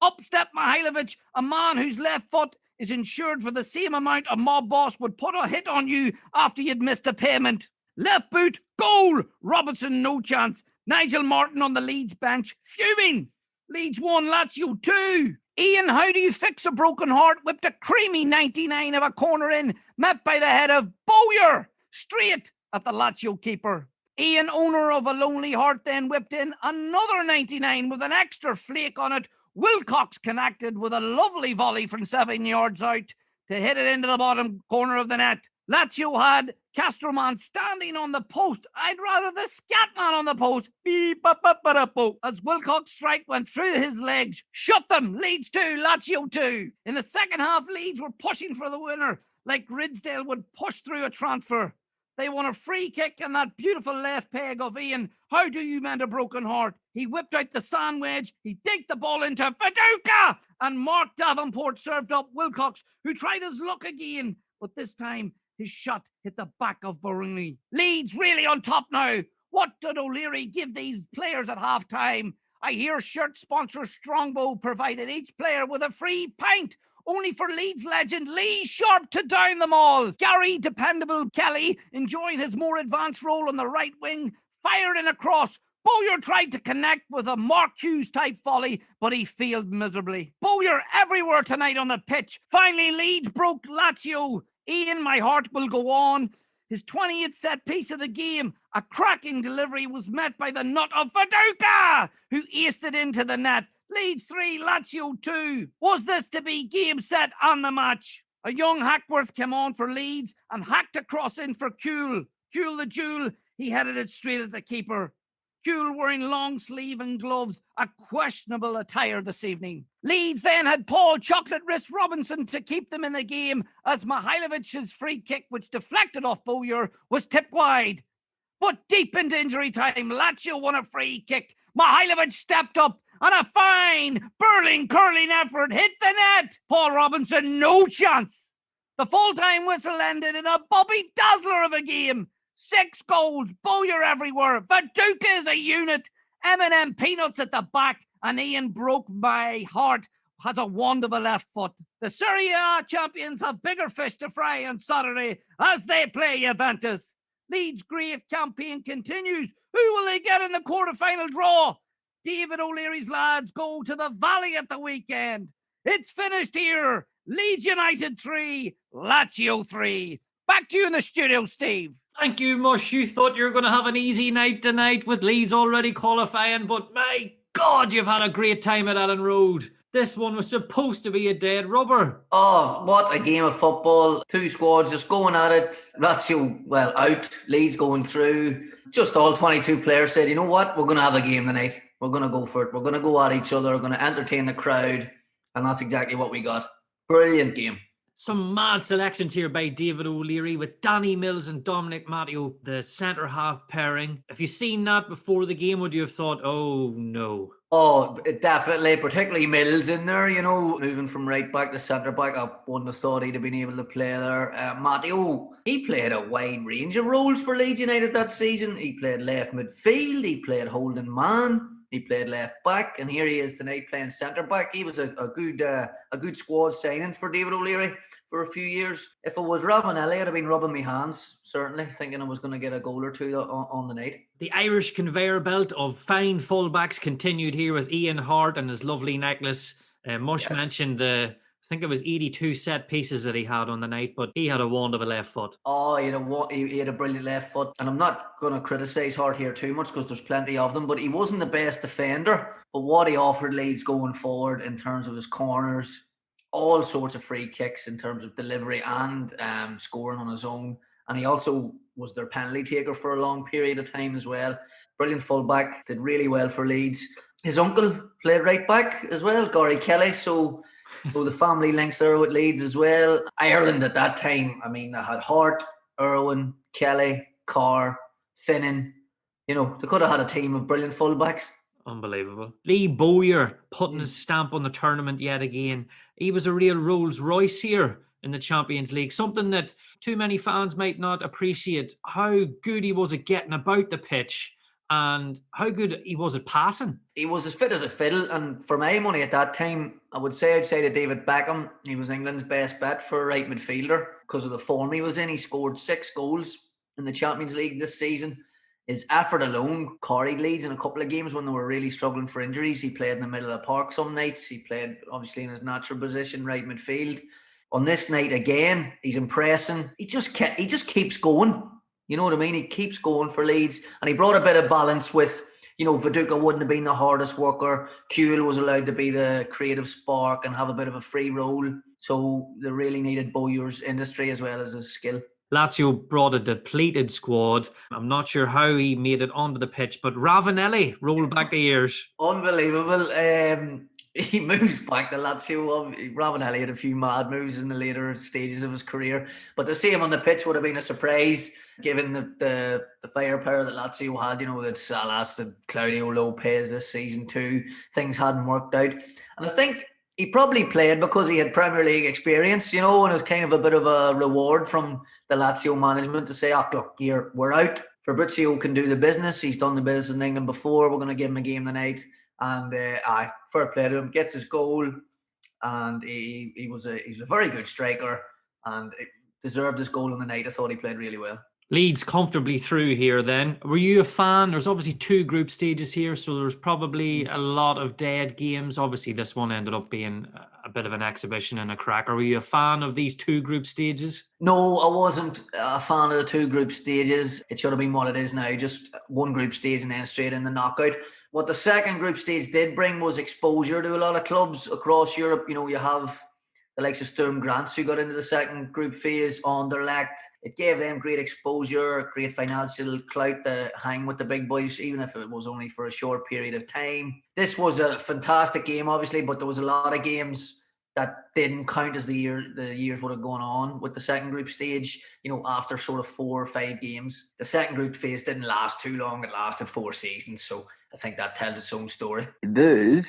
Speaker 2: Up stepped Mihailovic, a man whose left foot is insured for the same amount a mob boss would put a hit on you after you'd missed a payment. Left boot, goal! Robinson, no chance. Nigel Martin on the Leeds bench, fuming. Leeds 1, Lazio 2. Ian, how do you fix a broken heart? Whipped a creamy 99 of a corner in, met by the head of Bowyer, straight at the Lazio keeper. Ian, owner of a lonely heart, then whipped in another 99 with an extra flake on it. Wilcox connected with a lovely volley from 7 yards out to hit it into the bottom corner of the net. Lazio had Castroman standing on the post. I'd rather the Scatman on the post. As Wilcox's strike went through his legs. Shut them. Leeds 2, Lazio 2. In the second half, Leeds were pushing for the winner like Ridsdale would push through a transfer. They won a free kick and that beautiful left peg of Ian. How do you mend a broken heart? He whipped out the sand wedge. He digged the ball into Viduka. And Mark Davenport served up Wilcox, who tried his luck again. But this time, his shot hit the back of Baruni. Leeds really on top now. What did O'Leary give these players at half-time? I hear shirt sponsor Strongbow provided each player with a free pint, only for Leeds legend Lee Sharp to down them all. Gary Dependable Kelly, enjoying his more advanced role on the right wing, fired in a cross. Bowyer tried to connect with a Mark Hughes-type volley, but he failed miserably. Bowyer everywhere tonight on the pitch. Finally, Leeds broke Lazio. Ian, my heart will go on. His 20th set piece of the game, a cracking delivery, was met by the nut of Viduka, who aced it into the net. Leeds 3, Lazio 2. Was this to be game, set, and the match? A young Hackworth came on for Leeds and hacked a cross in for Kuehl. Kuehl the Jewel, he headed it straight at the keeper. Kuehl wearing long sleeve and gloves, a questionable attire this evening. Leeds then had Paul Chocolate Wrist Robinson to keep them in the game as Mihailovic's free kick, which deflected off Bowyer, was tipped wide. But deep into injury time, Lazio won a free kick. Mihailovic stepped up and a fine, burling, curling effort hit the net. Paul Robinson, no chance. The full-time whistle ended in a Bobby Dazzler of a game. 6 goals, Bowyer everywhere. Viduka is a unit. M&M Peanuts at the back. And Ian broke my heart. Has a wand of a left foot. The Serie A champions have bigger fish to fry on Saturday as they play Juventus. Leeds' great campaign continues. Who will they get in the quarter-final draw? David O'Leary's lads go to the Valley at the weekend. It's finished here. Leeds United 3, Lazio 3. Back to you in the studio, Steve.
Speaker 1: Thank you, Mush. You thought you were going to have an easy night tonight with Leeds already qualifying, but my God, you've had a great time at Elland Road. This one was supposed to be a dead rubber.
Speaker 3: Oh, what a game of football. Two squads just going at it. Lazio, well, out. Leeds going through. Just all 22 players said, you know what? We're going to have a game tonight. We're going to go for it. We're going to go at each other. We're going to entertain the crowd. And that's exactly what we got. Brilliant game.
Speaker 1: Some mad selections here by David O'Leary with Danny Mills and Dominic Matteo, the centre-half pairing. If you've seen that before the game, would you have thought, oh, no?
Speaker 3: Oh, definitely, particularly Mills in there, you know, moving from right back to centre back. I wouldn't have thought he'd have been able to play there. Matteo, he played a wide range of roles for Leeds United that season. He played left midfield, he played holding man, he played left back, and here he is tonight playing centre back. He was a good squad signing for David O'Leary for a few years. If it was Ravanelli, I'd have been rubbing my hands, certainly, thinking I was going to get a goal or two on the night.
Speaker 1: The Irish conveyor belt of fine fullbacks continued here with Ian Hart and his lovely necklace. Mush mentioned I think it was 82 set pieces that he had on the night, but he had a wand of a left foot.
Speaker 3: Oh, he had a brilliant left foot. And I'm not going to criticise Hart here too much because there's plenty of them, but he wasn't the best defender. But what he offered Leeds going forward in terms of his corners, all sorts of free kicks in terms of delivery and scoring on his own. And he also was their penalty taker for a long period of time as well. Brilliant fullback, did really well for Leeds. His uncle played right back as well, Gary Kelly. So the family links there with Leeds as well. Ireland at that time, I mean, they had Hart, Irwin, Kelly, Carr, Finnan. You know, they could have had a team of brilliant fullbacks.
Speaker 1: Unbelievable. Lee Bowyer putting his stamp on the tournament yet again. He was a real Rolls Royce here in the Champions League. Something that too many fans might not appreciate, how good he was at getting about the pitch and how good he was at passing.
Speaker 3: He was as fit as a fiddle, and for my money at that time, I would say outside of David Beckham, he was England's best bet for a right midfielder because of the form he was in. He scored 6 goals in the Champions League this season. His effort alone carried Leeds in a couple of games when they were really struggling for injuries. He played in the middle of the park some nights. He played obviously in his natural position, right midfield. On this night again, he's impressing. He just keeps going. You know what I mean? He keeps going for Leeds, and he brought a bit of balance with, you know, Viduka wouldn't have been the hardest worker. Kuhl was allowed to be the creative spark and have a bit of a free role. So they really needed Bowyer's industry as well as his skill.
Speaker 1: Lazio brought a depleted squad. I'm not sure how he made it onto the pitch, but Ravanelli rolled back the years.
Speaker 3: Unbelievable. He moves back to Lazio. Ravanelli had a few mad moves in the later stages of his career, but to see him on the pitch would have been a surprise, given the firepower that Lazio had. You know, that Salas and Claudio Lopez this season too. Things hadn't worked out, and I think he probably played because he had Premier League experience, you know, and it was kind of a bit of a reward from the Lazio management to say, look, here, we're out. Brucey can do the business. He's done the business in England before. We're going to give him a game tonight. And fair play to him, gets his goal. And he was a very good striker and deserved his goal on the night. I thought he played really well.
Speaker 1: Leeds comfortably through here then. Were you a fan? There's obviously 2 group stages here, so there's probably a lot of dead games. Obviously, this one ended up being a bit of an exhibition and a cracker. Were you a fan of these 2 group stages?
Speaker 3: No, I wasn't a fan of the 2 group stages. It should have been what it is now, just 1 group stage and then straight in the knockout. What the second group stage did bring was exposure to a lot of clubs across Europe. You know, you have the likes of Sturm Graz who got into the second group phase, Anderlecht. It gave them great exposure, great financial clout to hang with the big boys, even if it was only for a short period of time. This was a fantastic game, obviously, but there was a lot of games that didn't count as the years would have gone on with the second group stage, you know, after sort of 4 or 5 games. The second group phase didn't last too long. It lasted 4 seasons, so I think that tells its own story.
Speaker 4: Those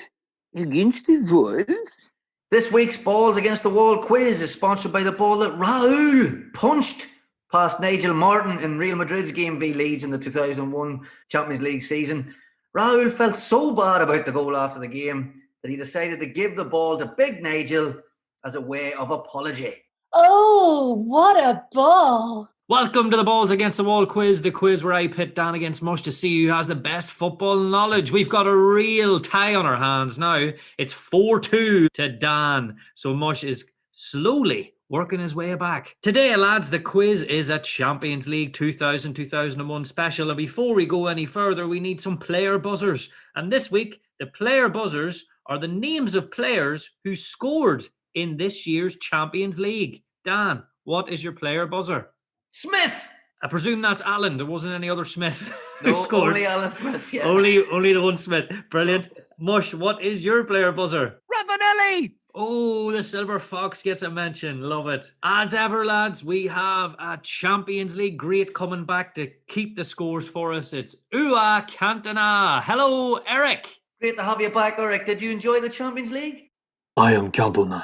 Speaker 4: against the walls.
Speaker 3: This week's Balls Against the Wall quiz is sponsored by the ball that Raul punched past Nigel Martin in Real Madrid's game v Leeds in the 2001 Champions League season. Raul felt so bad about the goal after the game that he decided to give the ball to Big Nigel as a way of apology.
Speaker 5: Oh, what a ball.
Speaker 1: Welcome to the Balls Against the Wall quiz, the quiz where I pit Dan against Mush to see who has the best football knowledge. We've got a real tie on our hands now. It's 4-2 to Dan, so Mush is slowly working his way back. Today, lads, the quiz is a Champions League 2000-2001 special, and before we go any further, we need some player buzzers. And this week, the player buzzers are the names of players who scored in this year's Champions League. Dan, what is your player buzzer?
Speaker 3: Smith.
Speaker 1: I presume that's Alan. There wasn't any other Smith who
Speaker 3: No,
Speaker 1: scored.
Speaker 3: only Alan Smith. Yeah.
Speaker 1: Only the one Smith. Brilliant. Mush, what is your player buzzer?
Speaker 2: Ravanelli!
Speaker 1: Oh, the Silver Fox gets a mention. Love it. As ever, lads, we have a Champions League great coming back to keep the scores for us. It's Ua Cantona. Hello, Eric.
Speaker 3: Great to have you back, Eric. Did you enjoy the Champions League?
Speaker 5: I am Cantona.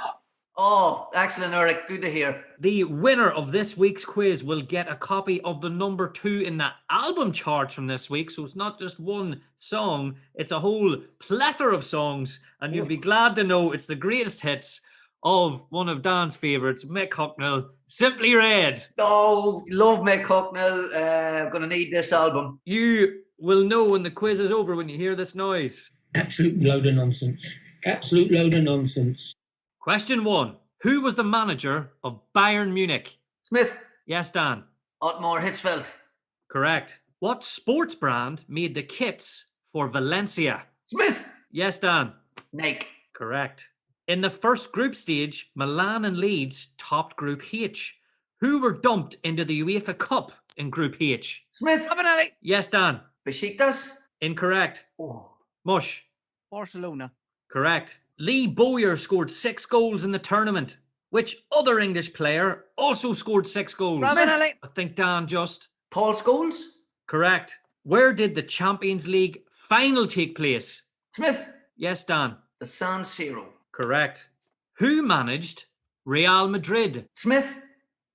Speaker 3: Oh, excellent, Eric. Good to hear.
Speaker 1: The winner of this week's quiz will get a copy of the number 2 in the album charts from this week. So it's not just one song, it's a whole plethora of songs. And you'll be glad to know it's the greatest hits of one of Dan's favourites, Mick Hucknall, Simply Red.
Speaker 3: Oh, love Mick Hucknall. I'm going to need this album.
Speaker 1: You will know when the quiz is over when you hear this noise.
Speaker 5: Absolute load of nonsense. Absolute load of nonsense.
Speaker 1: Question 1. Who was the manager of Bayern Munich?
Speaker 3: Smith.
Speaker 1: Yes, Dan.
Speaker 3: Otmar Hitzfeld.
Speaker 1: Correct. What sports brand made the kits for Valencia?
Speaker 3: Smith.
Speaker 1: Yes, Dan.
Speaker 3: Nike.
Speaker 1: Correct. In the first group stage, Milan and Leeds topped Group H. Who were dumped into the UEFA Cup in Group H?
Speaker 3: Smith.
Speaker 2: Ravanelli!
Speaker 1: Yes, Dan.
Speaker 3: Besiktas.
Speaker 1: Incorrect.
Speaker 3: Oh.
Speaker 1: Mush.
Speaker 2: Barcelona.
Speaker 1: Correct. Lee Bowyer scored 6 goals in the tournament. Which other English player also scored 6 goals?
Speaker 2: Ravanelli!
Speaker 1: I think Dan just.
Speaker 3: Paul Scholes.
Speaker 1: Correct. Where did the Champions League final take place?
Speaker 3: Smith.
Speaker 1: Yes, Dan.
Speaker 3: The San Siro.
Speaker 1: Correct. Who managed Real Madrid?
Speaker 3: Smith.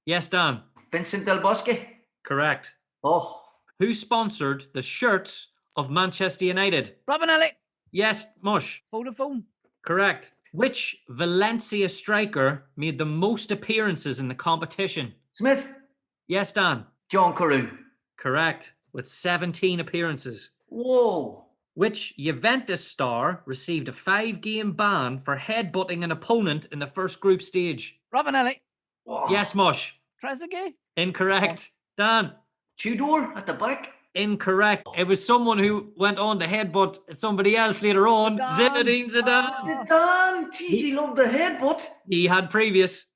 Speaker 1: Yes, Dan.
Speaker 3: Vincent Del Bosque.
Speaker 1: Correct.
Speaker 3: Oh.
Speaker 1: Who sponsored the shirts of Manchester United?
Speaker 2: Ravanelli!
Speaker 1: Yes, Mush.
Speaker 2: Vodafone.
Speaker 1: Correct. Which Valencia striker made the most appearances in the competition?
Speaker 3: Smith.
Speaker 1: Yes, Dan.
Speaker 3: John Carew.
Speaker 1: Correct. With 17 appearances.
Speaker 3: Whoa.
Speaker 1: Which Juventus star received a 5-game ban for headbutting an opponent in the first group stage?
Speaker 2: Ravanelli.
Speaker 3: Whoa.
Speaker 1: Yes, Mush.
Speaker 2: Trezeguet.
Speaker 1: Incorrect. Dan.
Speaker 3: Tudor at the back.
Speaker 1: Incorrect. It was someone who went on to headbutt somebody else later on.
Speaker 2: Zidane.
Speaker 1: Zinedine Zidane.
Speaker 3: Zidane. Jeez, he loved the headbutt.
Speaker 1: He had previous.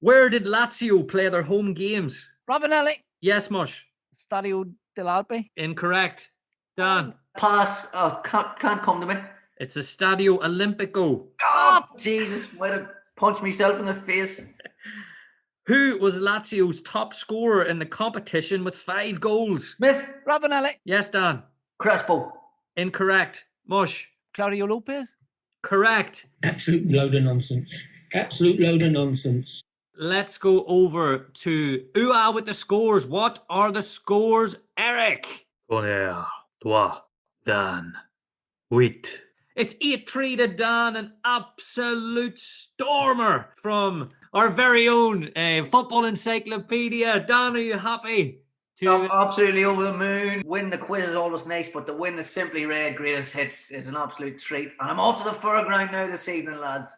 Speaker 1: Where did Lazio play their home games?
Speaker 2: Ravanelli.
Speaker 1: Yes, Mush.
Speaker 2: Stadio dell'Alpe.
Speaker 1: Incorrect. Dan.
Speaker 3: Pass. Oh, can't come to me.
Speaker 1: It's the Stadio Olimpico.
Speaker 3: Oh, Jesus. Might have punched myself in the face.
Speaker 1: Who was Lazio's top scorer in the competition with 5 goals?
Speaker 3: Smith.
Speaker 2: Ravanelli.
Speaker 1: Yes, Dan.
Speaker 3: Crespo.
Speaker 1: Incorrect. Mush.
Speaker 2: Claudio Lopez.
Speaker 1: Correct.
Speaker 5: Absolute load of nonsense. Absolute load of nonsense.
Speaker 1: Let's go over to Ua with the scores. What are the scores, Eric?
Speaker 5: Tonnerre, toi, Dan, 8.
Speaker 1: It's 8-3 to Dan, an absolute stormer from our very own football encyclopedia. Dan, are you happy?
Speaker 3: I'm absolutely over the moon. Win the quiz is always nice, but to win the Simply Red Greatest Hits is an absolute treat. And I'm off to the fairground now this evening, lads.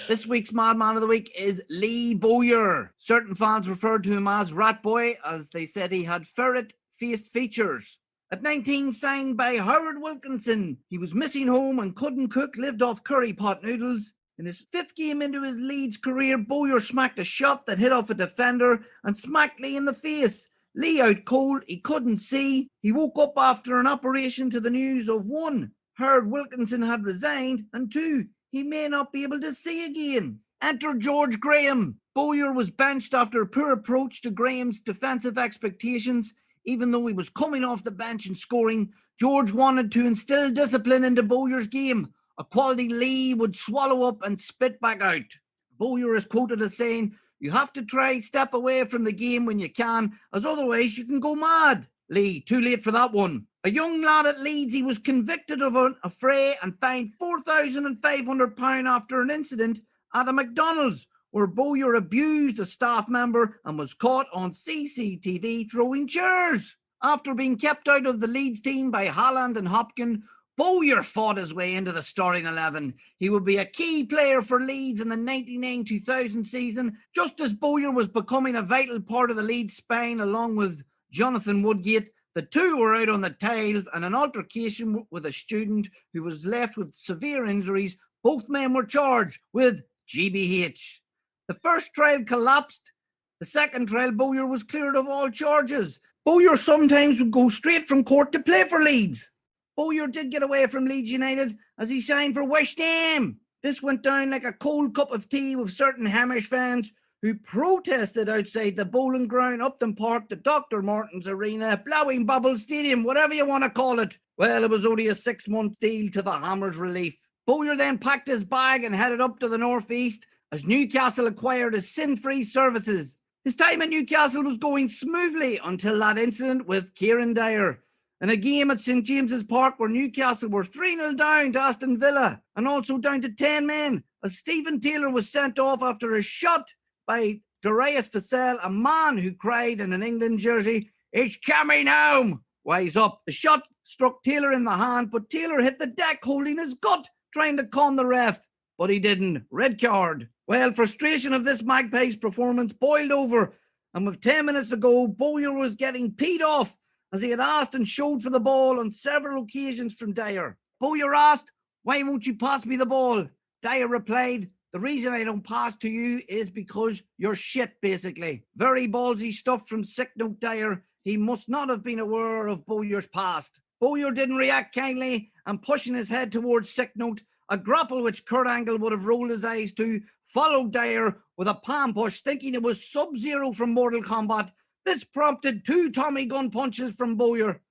Speaker 2: This week's Madman of the Week is Lee Bowyer. Certain fans referred to him as Rat Boy, as they said he had ferret-faced features. At 19, signed by Howard Wilkinson, he was missing home and couldn't cook, lived off curry pot noodles. In his 5th game into his Leeds career, Bowyer smacked a shot that hit off a defender and smacked Lee in the face. Lee out cold, he couldn't see. He woke up after an operation to the news of 1, Howard Wilkinson had resigned, and 2, he may not be able to see again. Enter George Graham. Bowyer was benched after a poor approach to Graham's defensive expectations. Even though he was coming off the bench and scoring, George wanted to instill discipline into Bowyer's game, a quality Lee would swallow up and spit back out. Bowyer is quoted as saying, You have to try step away from the game when you can, as otherwise you can go mad. Lee, too late for that one. A young lad at Leeds, he was convicted of an affray and fined £4,500 after an incident at a McDonald's where Bowyer abused a staff member and was caught on CCTV throwing chairs. After being kept out of the Leeds team by Haaland and Hopkin, Bowyer fought his way into the starting 11. He would be a key player for Leeds in the 99-2000 season, just as Bowyer was becoming a vital part of the Leeds spine along with Jonathan Woodgate. The two were out on the tiles and an altercation with a student who was left with severe injuries. Both men were charged with GBH. The first trial collapsed. The second trial, Bowyer was cleared of all charges. Bowyer sometimes would go straight from court to play for Leeds. Bowyer did get away from Leeds United as he signed for West Ham. This went down like a cold cup of tea with certain Hamish fans who protested outside the bowling ground, Upton Park, the Dr. Martens Arena, Blowing Bubble Stadium, whatever you want to call it. Well, it was only a 6-month deal to the Hammers' relief. Bowyer then packed his bag and headed up to the northeast as Newcastle acquired his sin-free services. His time at Newcastle was going smoothly until that incident with Kieran Dyer. In a game at St James's Park where Newcastle were 3-0 down to Aston Villa and also down to 10 men as Stephen Taylor was sent off after a shot by Darius Vassell, a man who cried in an England jersey, "It's coming home! Wise up." The shot struck Taylor in the hand, but Taylor hit the deck holding his gut, trying to con the ref. But he didn't. Red card. Well, frustration of this Magpies performance boiled over, and with 10 minutes to go, Bowyer was getting peed off as he had asked and showed for the ball on several occasions from Dyer. Bowyer asked, "Why won't you pass me the ball?" Dyer replied, "The reason I don't pass to you is because you're shit," basically. Very ballsy stuff from sick note Dyer. He must not have been aware of Bowyer's past. Bowyer didn't react kindly and pushing his head towards sick note, a grapple which Kurt Angle would have rolled his eyes to, followed Dyer with a palm push, thinking it was Sub-Zero from Mortal Kombat. This prompted 2 Tommy gun punches from Bowyer.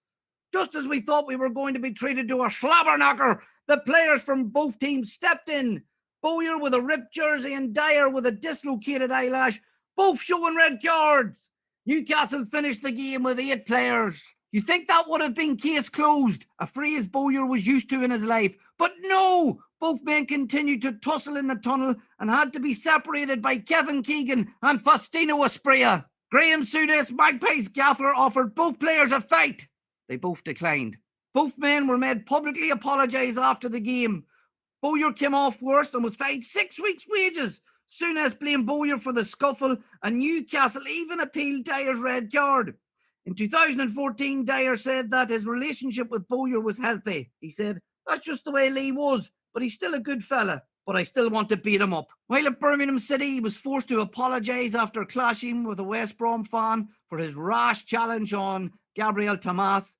Speaker 2: Just as we thought we were going to be treated to a slobber knocker, the players from both teams stepped in. Bowyer with a ripped jersey and Dyer with a dislocated eyelash, both showing red cards. Newcastle finished the game with 8 players. You think that would have been case closed, a phrase Bowyer was used to in his life. But no! Both men continued to tussle in the tunnel and had to be separated by Kevin Keegan and Faustino Asprilla. Graham Souness, Magpies gaffer, offered both players a fight. They both declined. Both men were made publicly apologise after the game. Bowyer came off worse and was fined 6 weeks' wages. Souness blamed Bowyer for the scuffle, and Newcastle even appealed Dyer's red card. In 2014, Dyer said that his relationship with Bowyer was healthy. He said, "That's just the way Lee was, but he's still a good fella, but I still want to beat him up." While at Birmingham City, he was forced to apologise after clashing with a West Brom fan for his rash challenge on Gabriel Tomas.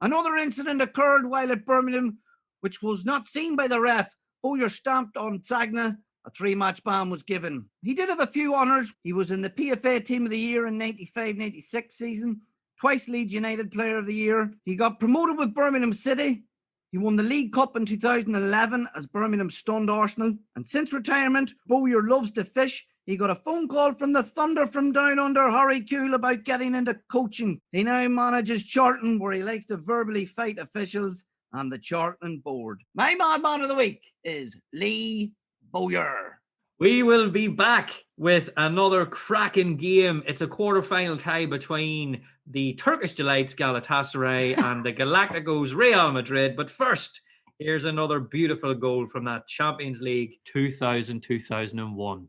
Speaker 2: Another incident occurred while at Birmingham, which was not seen by the ref. Bowyer stamped on Sagna. A 3-match ban was given. He did have a few honours. He was in the PFA Team of the Year in 95-96 season, twice Leeds United Player of the Year. He got promoted with Birmingham City. He won the League Cup in 2011 as Birmingham stunned Arsenal. And since retirement, Bowyer loves to fish. He got a phone call from the Thunder from down under, Harry Cool, about getting into coaching. He now manages Charlton, where he likes to verbally fight officials and the Charlton board. My madman of the week is Lee Bowyer.
Speaker 1: We will be back with another cracking game. It's a quarter-final tie between the Turkish delights Galatasaray and the Galacticos Real Madrid. But first, here's another beautiful goal from that Champions League 2000-2001.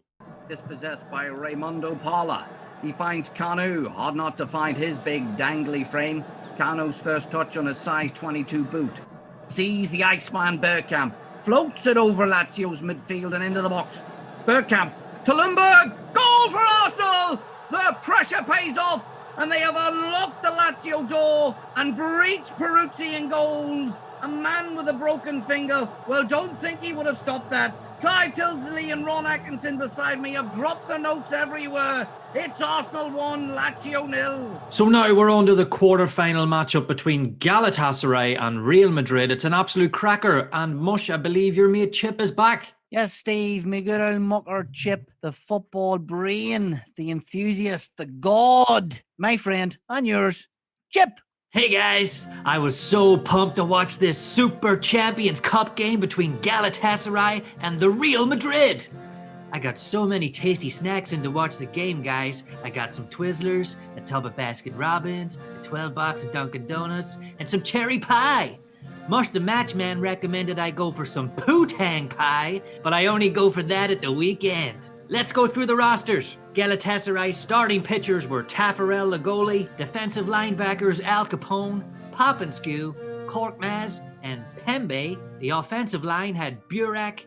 Speaker 2: Dispossessed by Raimundo Pala. He finds Kanu, hard not to find his big dangly frame. Kanu's first touch on his size 22 boot. Sees the Iceman Bergkamp. Floats it over Lazio's midfield and into the box. Bergkamp to Lundberg. Goal for Arsenal! The pressure pays off and they have unlocked the Lazio door and breached Brucey in goals. A man with a broken finger. Well, don't think he would have stopped that. Clive Tilsley and Ron Atkinson beside me have dropped the notes everywhere. It's Arsenal 1, Lazio 0.
Speaker 1: So now we're on to the quarter-final matchup between Galatasaray and Real Madrid. It's an absolute cracker. And Mush, I believe your mate Chip is back.
Speaker 2: Yes, Steve, my good old mucker Chip, the football brain, the enthusiast, the god, my friend, and yours, Chip.
Speaker 1: Hey guys, I was so pumped to watch this Super Champions Cup game between Galatasaray and the Real Madrid. I got so many tasty snacks in to watch the game, guys. I got some Twizzlers, a tub of Baskin Robbins, a 12 box of Dunkin' Donuts, and some cherry pie. Mush the Matchman recommended I go for some Poo-Tang pie, but I only go for that at the weekend. Let's go through the rosters. Galatasaray's starting pitchers were Taffarel the goalie, defensive linebackers Al Capone, Popinskew, Korkmaz, and Pembe. The offensive line had Burak,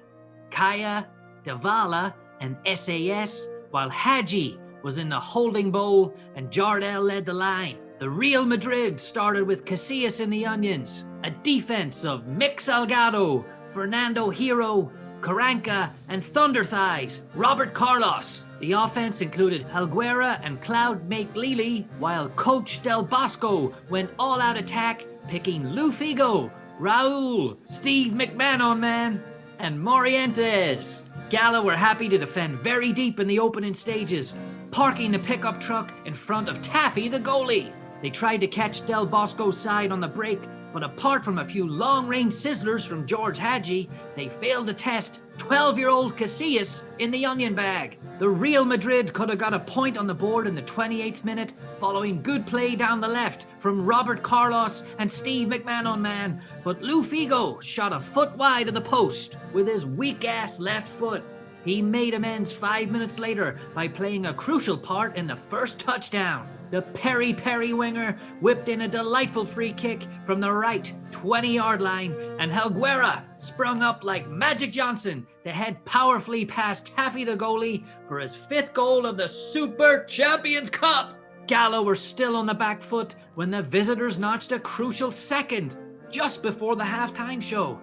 Speaker 1: Kaya, Davala, and SAS, while Hadji was in the holding bowl and Jardel led the line. The Real Madrid started with Casillas in the onions, a defense of Mick Salgado, Fernando Hierro, Carranca, and Thunder Thighs, Robert Carlos. The offense included Alguera and Cloud Make-Lili, while Coach Del Bosco went all-out attack, picking Luis Figo, Raul, Steve McMahon, and Morientes. Gala were happy to defend very deep in the opening stages, parking the pickup truck in front of Taffy the goalie. They tried to catch Del Bosco's side on the break, but apart from a few long-range sizzlers from George Hadji, they failed to test 12-year-old Casillas in the onion bag. The Real Madrid could have got a point on the board in the 28th minute, following good play down the left from Robert Carlos and Steve McMahon, but Luis Figo shot a foot wide of the post with his weak-ass left foot. He made amends 5 minutes later by playing a crucial part in the first touchdown. The Peri winger whipped in a delightful free kick from the right 20-yard line, and Helguera sprung up like Magic Johnson to head powerfully past Taffy the goalie for his 5th goal of the Super Champions Cup. Gala were still on the back foot when the visitors notched a crucial second just before the halftime show.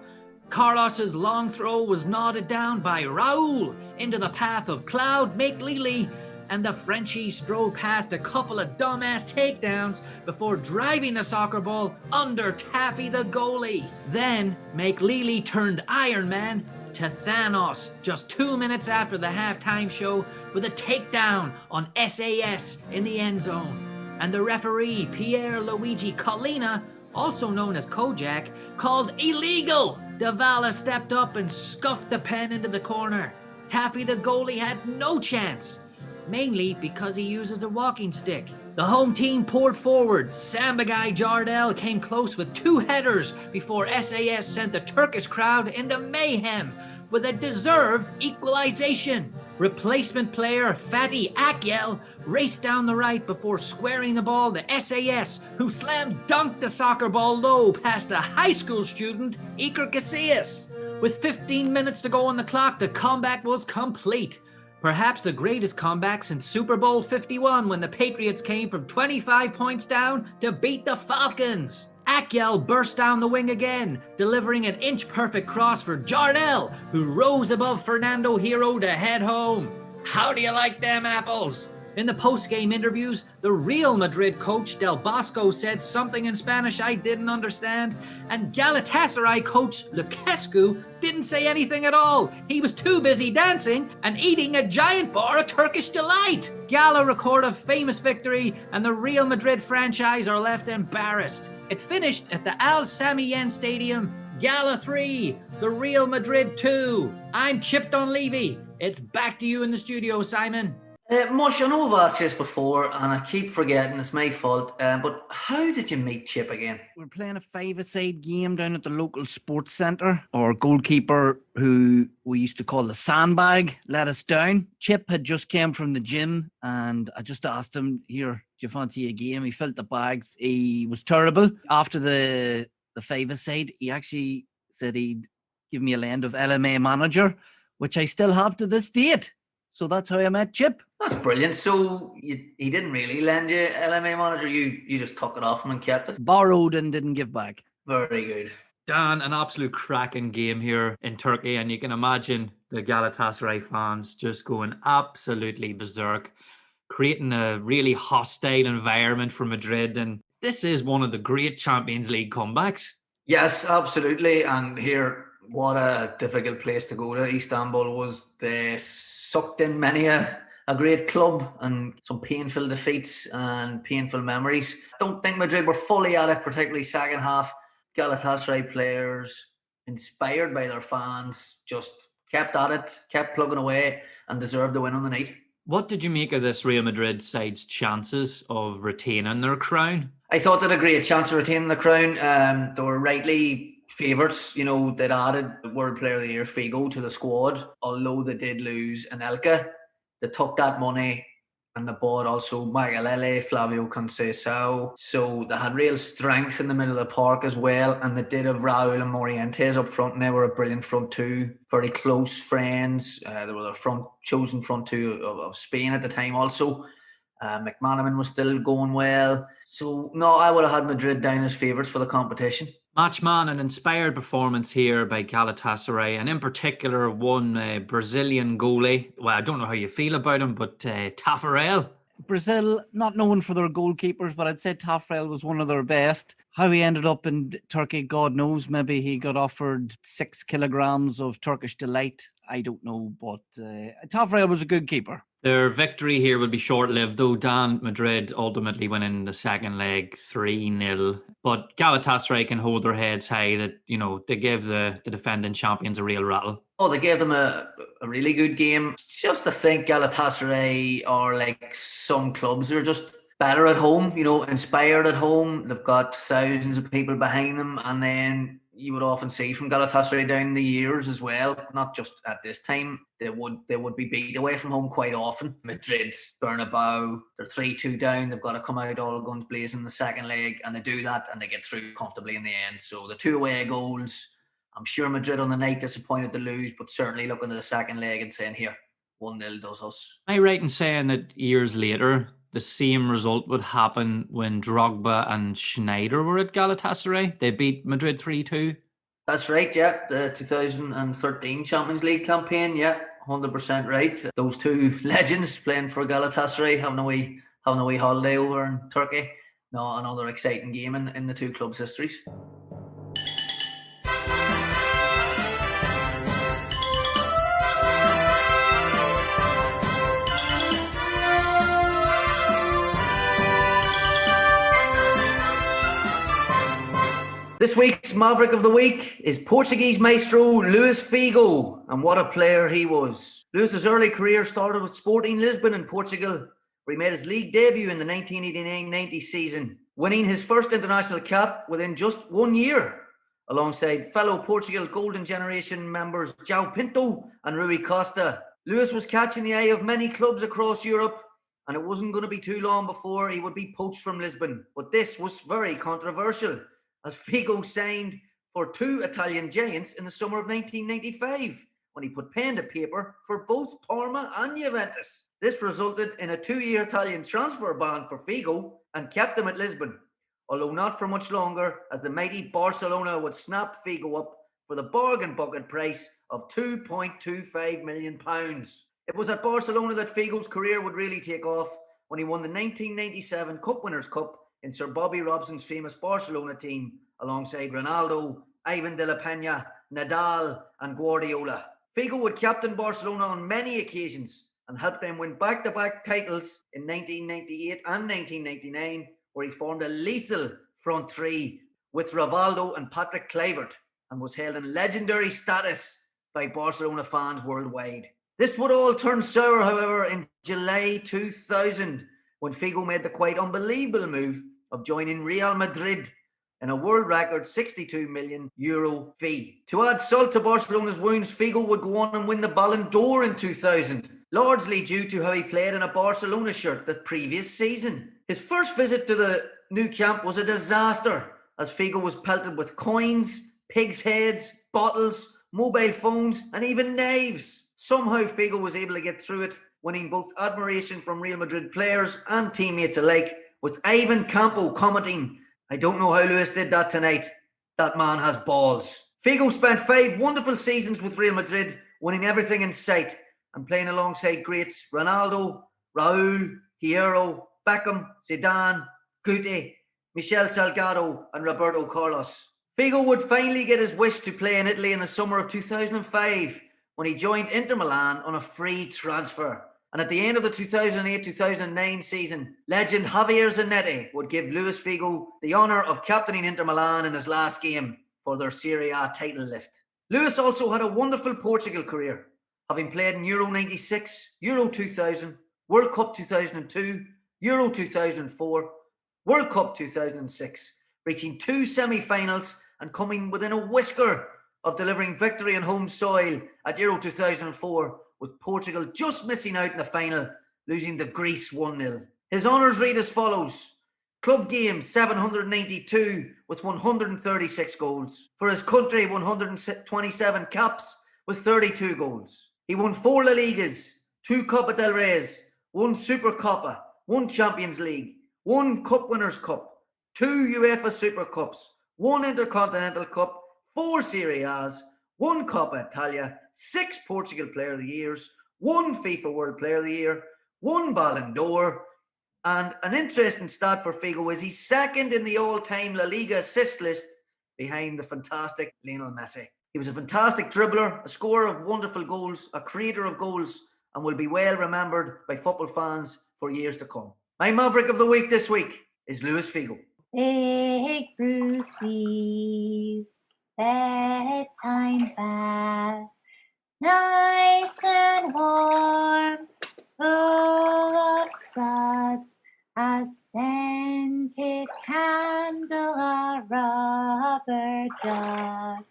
Speaker 1: Carlos's long throw was nodded down by Raul into the path of Cloud Make-Lili, and the Frenchie strode past a couple of dumbass takedowns before driving the soccer ball under Taffy the goalie. Then Make-Lili turned Iron Man to Thanos just 2 minutes after the halftime show with a takedown on SAS in the end zone. And the referee, Pierre Luigi Collina, also known as Kojak, called illegal. Davala stepped up and scuffed the pen into the corner. Taffy the goalie had no chance, mainly because he uses a walking stick. The home team poured forward. Samba guy Jardel came close with 2 headers before SAS sent the Turkish crowd into mayhem with a deserved equalization. Replacement player Fatih Akyel raced down the right before squaring the ball to SAS, who slam dunked the soccer ball low past a high school student, Iker Casillas. With 15 minutes to go on the clock, the comeback was complete. Perhaps the greatest comeback since Super Bowl 51, when the Patriots came from 25 points down to beat the Falcons. Akyel burst down the wing again, delivering an inch-perfect cross for Jardel, who rose above Fernando Hierro to head home. How do you like them apples? In the post-game interviews, the Real Madrid coach Del Bosco said something in Spanish I didn't understand, and Galatasaray coach Lucescu didn't say anything at all. He was too busy dancing and eating a giant bar of Turkish delight. Gala record a famous victory, and the Real Madrid franchise are left embarrassed. It finished at the Al Sami Yen Stadium, Gala 3, the Real Madrid 2. I'm Chip Dunleavy. It's back to you in the studio, Simon.
Speaker 3: Mush, I know I've asked this before and I keep forgetting, it's my fault, but how did you meet Chip again?
Speaker 2: We're playing a five-a-side game down at the local sports centre. Our goalkeeper, who we used to call the sandbag, let us down. Chip had just came from the gym and I just asked him, here, do you fancy a game? He filled the bags. He was terrible. After the five-a-side, he actually said he'd give me a land of LMA manager, which I still have to this date. So that's how I met Chip.
Speaker 3: That's brilliant. So he didn't really lend you LMA manager. You just took it off him and kept it.
Speaker 2: Borrowed and didn't give back.
Speaker 3: Very good.
Speaker 1: Dan, an absolute cracking game here in Turkey, and you can imagine the Galatasaray fans just going absolutely berserk, creating a really hostile environment for Madrid. And this is one of the great Champions League comebacks.
Speaker 3: Yes, absolutely. And here, What a difficult place to go to. Istanbul was. They sucked in many a great club and some painful defeats and painful memories. I don't think Madrid were fully at it, particularly second half. Galatasaray players, inspired by their fans, just kept at it, kept plugging away and deserved the win on the night.
Speaker 1: What did you make of this Real Madrid side's chances of retaining their crown?
Speaker 3: I thought they had a great chance of retaining the crown. They were rightly favourites. You know, they'd added World Player of the Year Figo to the squad, although they did lose Anelka. They took that money and they bought also Magalele, Flavio Conceição. So they had real strength in the middle of the park as well. And they did have Raul and Morientes up front, and they were a brilliant front two, very close friends. They were the chosen front two of Spain at the time also. McManaman was still going well. So, no, I would have had Madrid down as favourites for the competition.
Speaker 1: Matchman, an inspired performance here by Galatasaray, and in particular one Brazilian goalie. Well, I don't know how you feel about him, but Tafarel.
Speaker 2: Brazil, not known for their goalkeepers, but I'd say Tafarel was one of their best. How he ended up in Turkey, God knows. Maybe he got offered 6 kilograms of Turkish delight. I don't know, but Tafarel was a good keeper.
Speaker 1: Their victory here will be short-lived, though. Dan, Madrid ultimately winning the second leg 3-0. But Galatasaray can hold their heads high that, you know, they gave the defending champions a real rattle.
Speaker 3: Oh, they gave them a really good game. Just to think Galatasaray are like some clubs who are just better at home, you know, inspired at home. They've got thousands of people behind them, and then you would often see from Galatasaray down the years as well, not just at this time, they would be beat away from home quite often. Madrid, Bernabeu, they're 3-2 down. They've got to come out all guns blazing in the second leg, and they do that, and they get through comfortably in the end. So the 2 away goals, I'm sure Madrid on the night disappointed to lose, but certainly looking at the second leg and saying, here, 1-0 does us.
Speaker 1: Am I right in saying that years later, the same result would happen when Drogba and Schneider were at Galatasaray? They beat Madrid 3-2.
Speaker 3: That's right, yeah. The 2013 Champions League campaign, yeah, 100% right. Those 2 legends playing for Galatasaray, having a wee holiday over in Turkey. No, another exciting game in the 2 clubs' histories. This week's Maverick of the Week is Portuguese maestro Luis Figo, and what a player he was. Luis's early career started with Sporting Lisbon in Portugal, where he made his league debut in the 1989-90 season, winning his first international cap within just 1 year, alongside fellow Portugal Golden Generation members João Pinto and Rui Costa. Luis was catching the eye of many clubs across Europe, and it wasn't going to be too long before he would be poached from Lisbon. But this was very controversial, as Figo signed for 2 Italian giants in the summer of 1995, when he put pen to paper for both Parma and Juventus. This resulted in a 2-year Italian transfer ban for Figo and kept him at Lisbon, although not for much longer, as the mighty Barcelona would snap Figo up for the bargain bucket price of £2.25 million. It was at Barcelona that Figo's career would really take off, when he won the 1997 Cup Winners' Cup in Sir Bobby Robson's famous Barcelona team, alongside Ronaldo, Ivan de la Peña, Nadal and Guardiola. Figo would captain Barcelona on many occasions and helped them win back-to-back titles in 1998 and 1999, where he formed a lethal front 3 with Rivaldo and Patrick Kluivert, and was held in legendary status by Barcelona fans worldwide. This would all turn sour, however, in July 2000, when Figo made the quite unbelievable move of joining Real Madrid in a world record €62 million fee. To add salt to Barcelona's wounds, Figo would go on and win the Ballon d'Or in 2000, largely due to how he played in a Barcelona shirt the previous season. His first visit to the new camp was a disaster, as Figo was pelted with coins, pigs' heads, bottles, mobile phones and even knives. Somehow Figo was able to get through it, winning both admiration from Real Madrid players and teammates alike, with Ivan Campo commenting, "I don't know how Luis did that tonight. That man has balls." Figo spent 5 wonderful seasons with Real Madrid, winning everything in sight and playing alongside greats Ronaldo, Raul, Hierro, Beckham, Zidane, Guti, Michel Salgado and Roberto Carlos. Figo would finally get his wish to play in Italy in the summer of 2005 when he joined Inter Milan on a free transfer. And at the end of the 2008-2009 season, legend Javier Zanetti would give Luis Figo the honour of captaining Inter Milan in his last game for their Serie A title lift. Luis also had a wonderful Portugal career, having played in Euro 96, Euro 2000, World Cup 2002, Euro 2004, World Cup 2006, reaching 2 semi-finals and coming within a whisker of delivering victory on home soil at Euro 2004, with Portugal just missing out in the final, losing to Greece 1-0. His honours read as follows: club games 792 with 136 goals. For his country, 127 caps with 32 goals. He won 4 La Ligas, 2 Copa del Reys, 1 Super Copa, 1 Champions League, 1 Cup Winners' Cup, 2 UEFA Super Cups, 1 Intercontinental Cup, 4 Serie A's, 1 Coppa Italia, 6 Portugal Player of the Years, 1 FIFA World Player of the Year, 1 Ballon d'Or. And an interesting stat for Figo is he's second in the all-time La Liga assist list behind the fantastic Lionel Messi. He was a fantastic dribbler, a scorer of wonderful goals, a creator of goals, and will be well remembered by football fans for years to come. My maverick of the week this week is Luis Figo.
Speaker 6: Big Brucey's bedtime bath, nice and warm, full of suds, a scented candle, a rubber duck.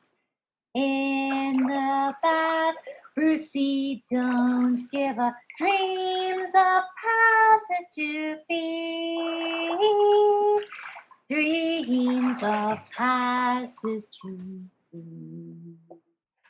Speaker 6: In the bath, Brucey don't give up, dreams of passes to be. Dreams of passes to be.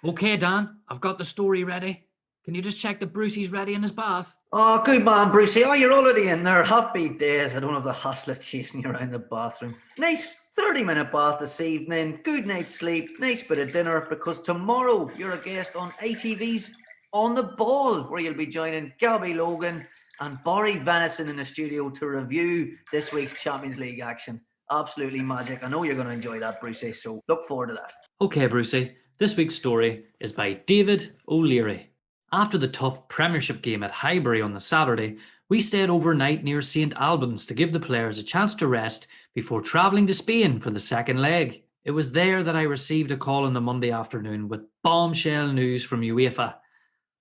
Speaker 1: Okay, Dan, I've got the story ready. Can you just check that Brucey's ready in his bath?
Speaker 3: Oh, good man, Brucey. Oh, you're already in there. Happy days. I don't have the hassle of chasing you around the bathroom. Nice 30-minute bath this evening. Good night's sleep. Nice bit of dinner, because tomorrow you're a guest on ITV's On the Ball, where you'll be joining Gabby Logan and Barry Venison in the studio to review this week's Champions League action. Absolutely magic. I know you're going to enjoy that, Brucey, so look forward to that.
Speaker 1: Okay, Brucey. This week's story is by David O'Leary. After the tough Premiership game at Highbury on the Saturday, we stayed overnight near St Albans to give the players a chance to rest before travelling to Spain for the second leg. It was there that I received a call on the Monday afternoon with bombshell news from UEFA.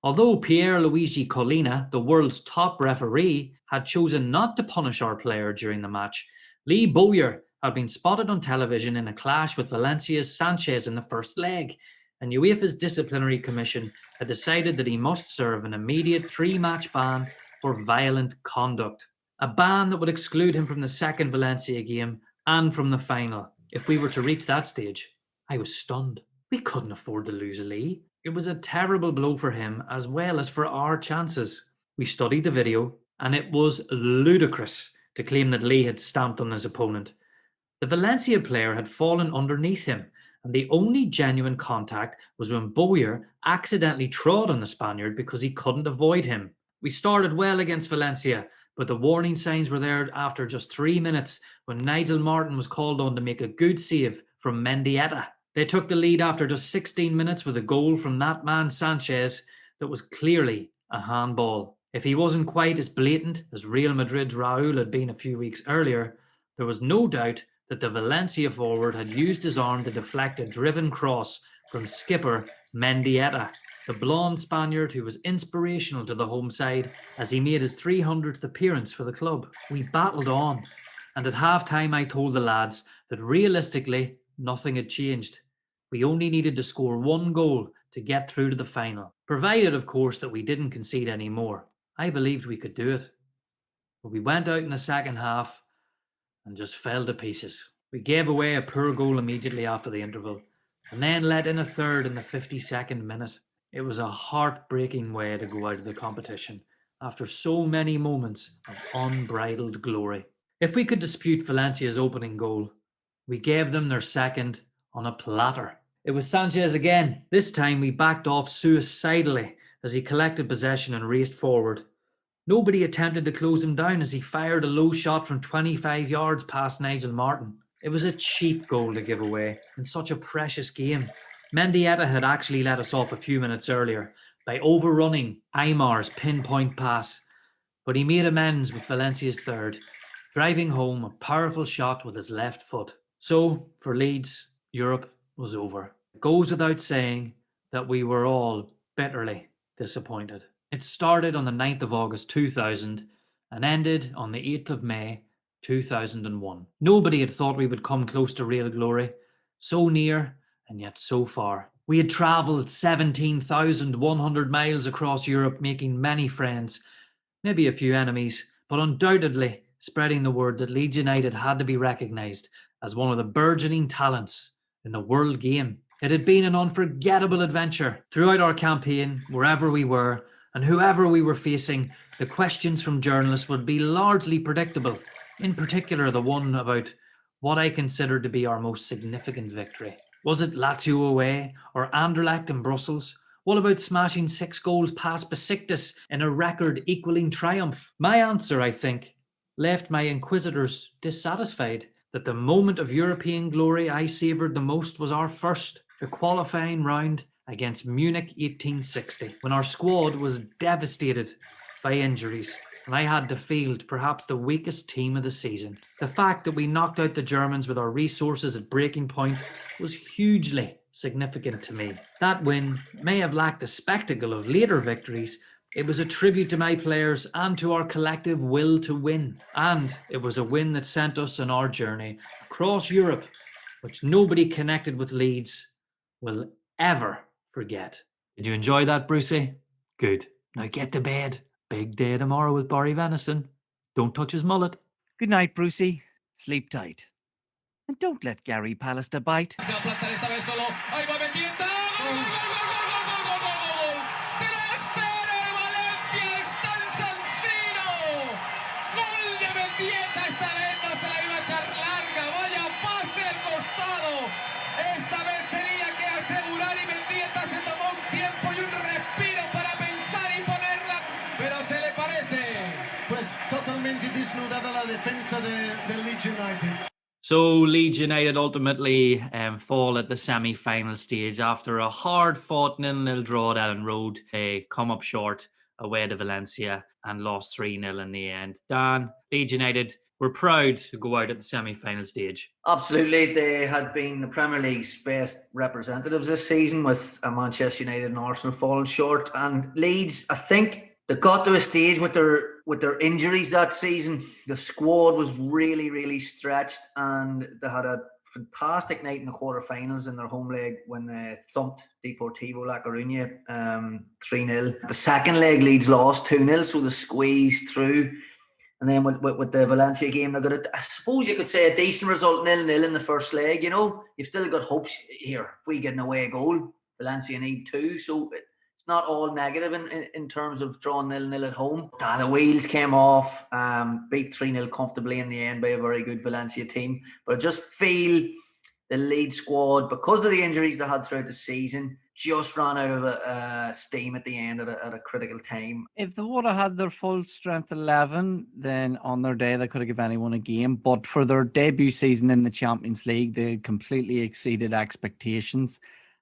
Speaker 1: Although Pierluigi Collina, the world's top referee, had chosen not to punish our player during the match, Lee Bowyer had been spotted on television in a clash with Valencia's Sanchez in the first leg, and UEFA's disciplinary commission had decided that he must serve an immediate 3-match ban for violent conduct. A ban that would exclude him from the second Valencia game and from the final if we were to reach that stage. I was stunned. We couldn't afford to lose Lee. It was a terrible blow for him as well as for our chances. We studied the video, and it was ludicrous to claim that Lee had stamped on his opponent. The Valencia player had fallen underneath him, and the only genuine contact was when Bowyer accidentally trod on the Spaniard because he couldn't avoid him. We started well against Valencia, but the warning signs were there after just 3 minutes when Nigel Martin was called on to make a good save from Mendieta. They took the lead after just 16 minutes with a goal from that man Sanchez that was clearly a handball. If he wasn't quite as blatant as Real Madrid's Raul had been a few weeks earlier, there was no doubt that the Valencia forward had used his arm to deflect a driven cross from skipper Mendieta, the blonde Spaniard who was inspirational to the home side as he made his 300th appearance for the club. We battled on, and at half-time I told the lads that realistically nothing had changed. We only needed to score 1 goal to get through to the final, provided of course that we didn't concede any more. I believed we could do it. But we went out in the second half and just fell to pieces. We gave away a poor goal immediately after the interval, and then let in a third in the 52nd minute. It was a heartbreaking way to go out of the competition after so many moments of unbridled glory. If we could dispute Valencia's opening goal, we gave them their second on a platter. It was Sanchez again. This time we backed off suicidally as he collected possession and raced forward. Nobody attempted to close him down as he fired a low shot from 25 yards past Nigel Martin. It was a cheap goal to give away in such a precious game. Mendieta had actually let us off a few minutes earlier by overrunning Aymar's pinpoint pass, but he made amends with Valencia's third, driving home a powerful shot with his left foot. So, for Leeds, Europe was over. It goes without saying that we were all bitterly disappointed. It started on the 9th of August 2000 and ended on the 8th of May 2001. Nobody had thought we would come close to real glory, so near and yet so far. We had travelled 17,100 miles across Europe, making many friends, maybe a few enemies, but undoubtedly spreading the word that Leeds United had to be recognised as one of the burgeoning talents in the world game. It had been an unforgettable adventure. Throughout our campaign, wherever we were and whoever we were facing, the questions from journalists would be largely predictable, in particular the one about what I considered to be our most significant victory. Was it Lazio away or Anderlecht in Brussels? What about smashing 6 goals past Besiktas in a record-equalling triumph? My answer, I think, left my inquisitors dissatisfied that the moment of European glory I savoured the most was our first, the qualifying round against Munich 1860, when our squad was devastated by injuries and I had to field perhaps the weakest team of the season. The fact that we knocked out the Germans with our resources at breaking point was hugely significant to me. That win may have lacked the spectacle of later victories. It was a tribute to my players and to our collective will to win. And it was a win that sent us on our journey across Europe, which nobody connected with Leeds will ever forget. Did you enjoy that, Brucey? Good. Now get to bed. Big day tomorrow with Barry Venison. Don't touch his mullet.
Speaker 2: Good night, Brucey. Sleep tight. And don't let Gary Pallister bite.
Speaker 7: Totalmente desnudada la defensa de Leeds United.
Speaker 1: So Leeds United ultimately fall at the semi-final stage after a hard-fought 0-0 draw at Elland Road. They come up short away to Valencia and lost 3-0 in the end. Dan, Leeds United were proud to go out at the semi-final stage.
Speaker 3: Absolutely. They had been the Premier League's best representatives this season, with Manchester United and Arsenal falling short. And Leeds, I think, they got to a stage with their injuries that season. The squad was really, really stretched, and they had a fantastic night in the quarterfinals in their home leg when they thumped Deportivo La Coruña 3-0. The second leg, Leeds lost 2-0, so they squeezed through. And then with the Valencia game, they got I suppose you could say a decent result, 0-0 in the first leg. You know, you've still got hopes here. If we get an away goal, Valencia need 2, so it's not all negative in terms of drawing 0-0 at home. The wheels came off, beat 3-0 comfortably in the end by a very good Valencia team. But I just feel the Leeds squad, because of the injuries they had throughout the season, just ran out of steam at the end at a critical time.
Speaker 2: If they would have had their full strength 11, then on their day they could have given anyone a game. But for their debut season in the Champions League, they completely exceeded expectations.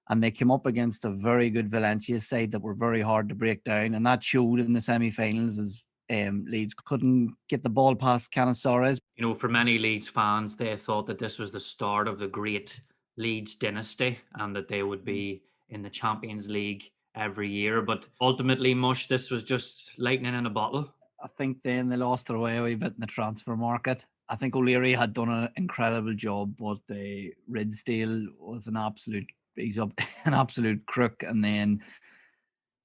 Speaker 2: And they came up against a very good Valencia side that were very hard to break down. And that showed in the semi-finals as Leeds couldn't get the ball past Canizares.
Speaker 1: You know, for many Leeds fans, they thought that this was the start of the great Leeds dynasty and that they would be in the Champions League every year. But ultimately, Mush, this was just lightning in a bottle.
Speaker 2: I think then they lost their way a wee bit in the transfer market. I think O'Leary had done an incredible job, but Ridsdale was an absolute crook, and then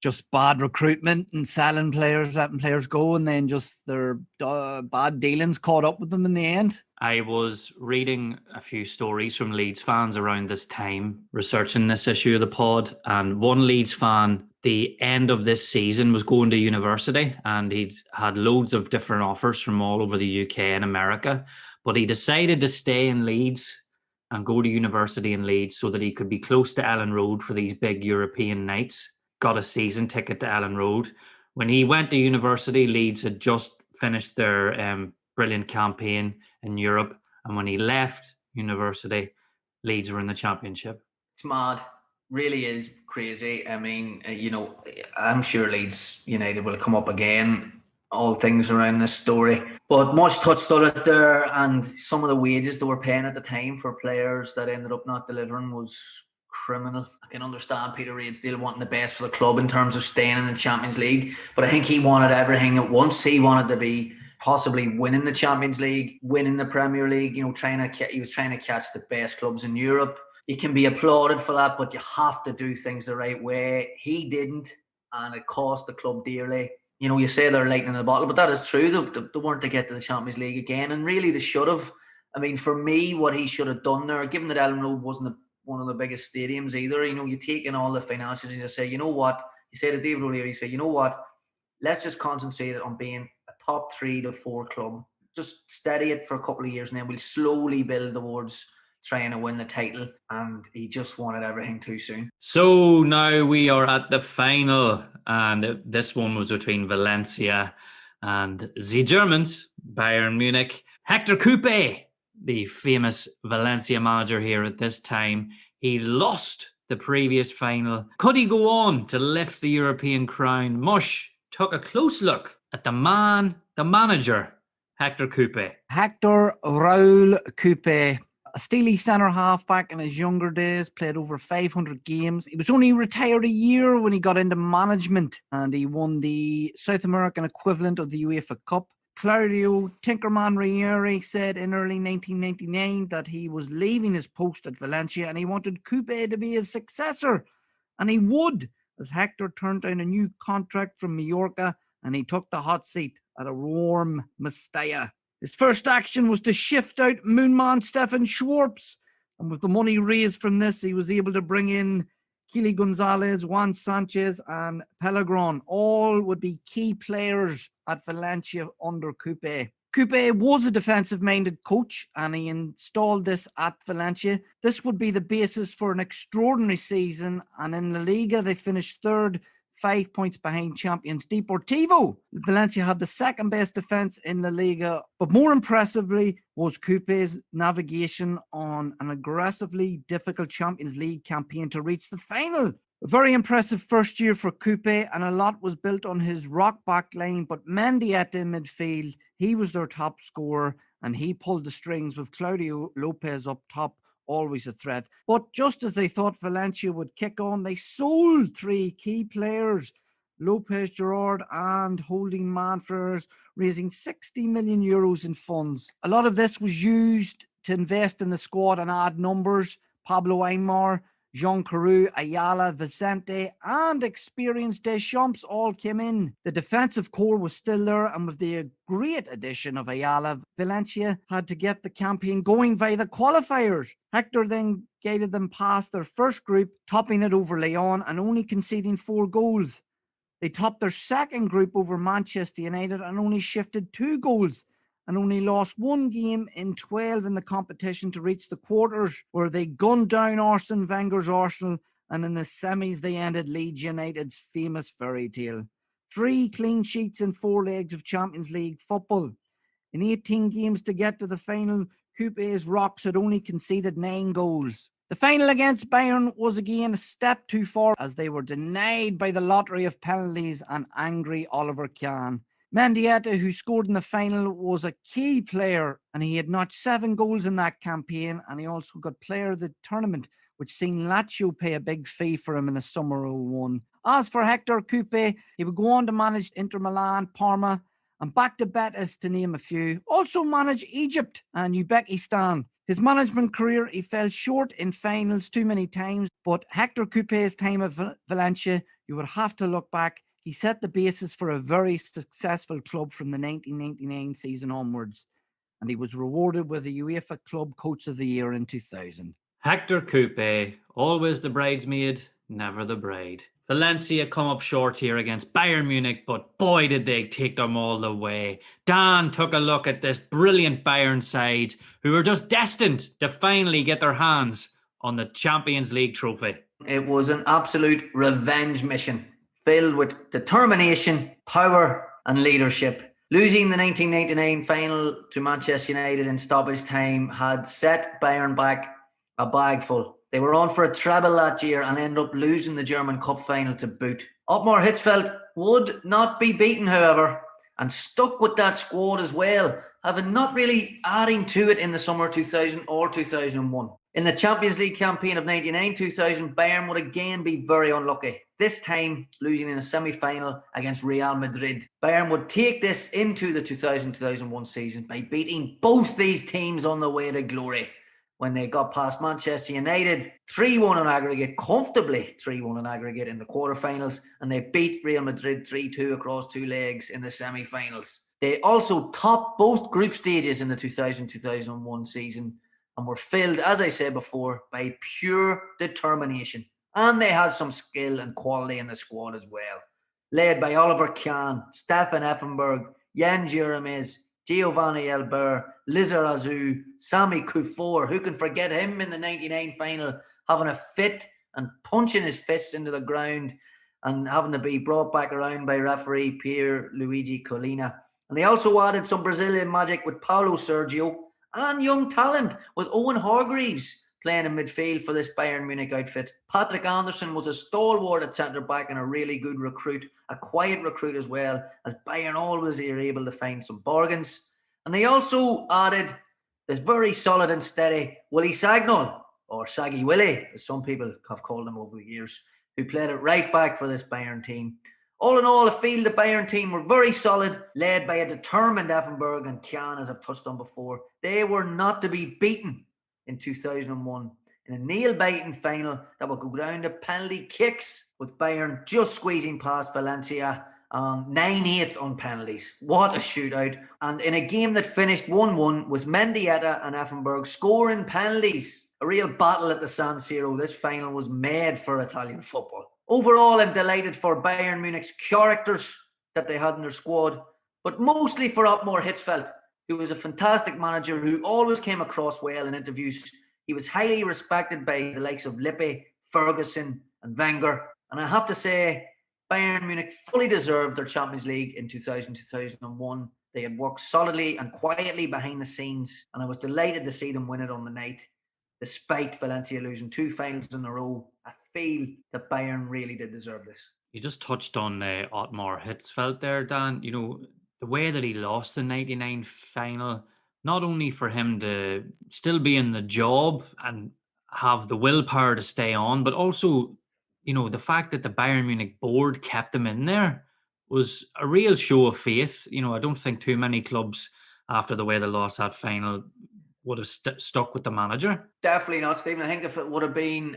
Speaker 2: just bad recruitment and selling players, letting players go, and then just their bad dealings caught up with them in the end.
Speaker 1: I was reading a few stories from Leeds fans around this time, researching this issue of the pod, and one Leeds fan, the end of this season, was going to university, and he'd had loads of different offers from all over the UK and America, but he decided to stay in Leeds and go to university in Leeds so that he could be close to Elland Road for these big European nights. Got a season ticket to Elland Road. When he went to university, Leeds had just finished their brilliant campaign in Europe. And when he left University, Leeds were in the Championship.
Speaker 3: It's mad. Really is crazy. I mean, I'm sure Leeds United will come up again. All things around this story. But Mush touched on it there, and some of the wages they were paying at the time for players that ended up not delivering was criminal. I can understand Peter Ridsdale wanting the best for the club in terms of staying in the Champions League, but I think he wanted everything at once. He wanted to be possibly winning the Champions League, winning the Premier League, he was trying to catch the best clubs in Europe. He can be applauded for that, but you have to do things the right way. He didn't, and it cost the club dearly. You say they're lightning in a bottle, but that is true. They weren't to get to the Champions League again, and really they should have. I mean, for me, what he should have done there, given that Elland Road wasn't one of the biggest stadiums either, you take in all the finances and you say, you know what? You say to David O'Leary, you say, you know what? Let's just concentrate on being a top 3 to 4 club. Just steady it for a couple of years, and then we'll slowly build towards trying to win the title, and he just wanted everything too soon.
Speaker 1: So now we are at the final, and this one was between Valencia and the Germans, Bayern Munich. Hector Coupe, the famous Valencia manager here at this time, he lost the previous final. Could he go on to lift the European crown? Mush took a close look at the manager, Hector Coupe.
Speaker 2: Hector Raul Coupe, a steely centre half-back in his younger days, played over 500 games. He was only retired a year when he got into management, and he won the South American equivalent of the UEFA Cup. Claudio Tinkerman Ranieri said in early 1999 that he was leaving his post at Valencia and he wanted Coupe to be his successor. And he would, as Hector turned down a new contract from Mallorca and he took the hot seat at a warm Mestalla. His first action was to shift out Moonman Stefan Schwartz, and with the money raised from this, he was able to bring in Kili Gonzalez, Juan Sanchez, and Pellegrin. All would be key players at Valencia under Coupe. Coupe was a defensive-minded coach, and he installed this at Valencia. This would be the basis for an extraordinary season, and in La Liga, they finished third, 5 points behind champions Deportivo. Valencia had the second best defence in La Liga, but more impressively was Coupe's navigation on an aggressively difficult Champions League campaign to reach the final. A very impressive first year for Coupe, and a lot was built on his rock back line, but Mendieta in midfield, he was their top scorer, and he pulled the strings with Claudio Lopez up top, always a threat. But just as they thought Valencia would kick on, they sold 3 key players, Lopez, Gerard and Holding Manfrers, raising 60 million euros in funds. A lot of this was used to invest in the squad and add numbers. Pablo Aymar, Jean Carew, Ayala, Vicente and experienced Deschamps all came in. The defensive core was still there, and with the great addition of Ayala, Valencia had to get the campaign going via the qualifiers. Hector then guided them past their first group, topping it over Lyon and only conceding 4 goals. They topped their second group over Manchester United and only shifted 2 goals, and only lost 1 game in 12 in the competition to reach the quarters, where they gunned down Arsene Wenger's Arsenal, and in the semis they ended Leeds United's famous fairy tale. 3 clean sheets in 4 legs of Champions League football. In 18 games to get to the final, Coupe's Rocks had only conceded 9 goals. The final against Bayern was again a step too far, as they were denied by the lottery of penalties and angry Oliver Kahn. Mendieta, who scored in the final, was a key player, and he had notched 7 goals in that campaign, and he also got player of the tournament, which seen Lazio pay a big fee for him in the summer of 2001. As for Hector Coupe, he would go on to manage Inter Milan, Parma, and back to Betis, to name a few. Also managed Egypt and Uzbekistan. His management career, he fell short in finals too many times, but Hector Coupe's time at Valencia, you would have to look back. He set the basis for a very successful club from the 1999 season onwards, and he was rewarded with the UEFA Club Coach of the Year in 2000.
Speaker 1: Hector Coupe, always the bridesmaid, never the bride. Valencia come up short here against Bayern Munich, but boy did they take them all the way. Dan took a look at this brilliant Bayern side, who were just destined to finally get their hands on the Champions League trophy.
Speaker 3: It was an absolute revenge mission, filled with determination, power and leadership. Losing the 1999 final to Manchester United in stoppage time had set Bayern back a bag full. They were on for a treble that year and ended up losing the German Cup final to boot. Ottmar Hitzfeld would not be beaten, however, and stuck with that squad as well, having not really adding to it in the summer 2000 or 2001. In the Champions League campaign of 99-2000, Bayern would again be very unlucky, this time losing in a semi-final against Real Madrid. Bayern would take this into the 2000-2001 season by beating both these teams on the way to glory when they got past Manchester United 3-1 on aggregate, comfortably 3-1 on aggregate in the quarterfinals, and they beat Real Madrid 3-2 across two legs in the semi-finals. They also topped both group stages in the 2000-2001 season and were filled, as I said before, by pure determination. And they had some skill and quality in the squad as well, led by Oliver Kahn, Stefan Effenberg, Jan Jeremies, Giovanni Elber, Lizarazu, Sami Kufor. Who can forget him in the 99 final, having a fit and punching his fists into the ground and having to be brought back around by referee Pier Luigi Collina. And they also added some Brazilian magic with Paulo Sergio and young talent with Owen Hargreaves playing in midfield for this Bayern Munich outfit. Patrick Anderson was a stalwart at centre-back and a really good recruit, a quiet recruit as well, as Bayern always are able to find some bargains. And they also added this very solid and steady Willie Sagnol, or Saggy Willie, as some people have called him over the years, who played at right back for this Bayern team. All in all, I feel the Bayern team were very solid, led by a determined Effenberg and Kahn, as I've touched on before. They were not to be beaten in 2001 in a nail-biting final that would go down to penalty kicks, with Bayern just squeezing past Valencia 9-8 on penalties. What a shootout. And in a game that finished 1-1 with Mendieta and Effenberg scoring penalties, a real battle at the San Siro. This final was made for Italian football. Overall, I'm delighted for Bayern Munich's characters that they had in their squad, but mostly for Ottmar Hitzfeld, who was a fantastic manager who always came across well in interviews. He was highly respected by the likes of Lippi, Ferguson and Wenger. And I have to say, Bayern Munich fully deserved their Champions League in 2000-2001. They had worked solidly and quietly behind the scenes, and I was delighted to see them win it on the night. Despite Valencia losing two finals in a row, I feel that Bayern really did deserve this.
Speaker 1: You just touched on Ottmar Hitzfeld there, Dan. You know, the way that he lost the 99 final, not only for him to still be in the job and have the willpower to stay on, but also, you know, the fact that the Bayern Munich board kept him in there was a real show of faith. You know, I don't think too many clubs, after the way they lost that final, would have stuck with the manager.
Speaker 3: Definitely not, Stephen. I think if it would have been,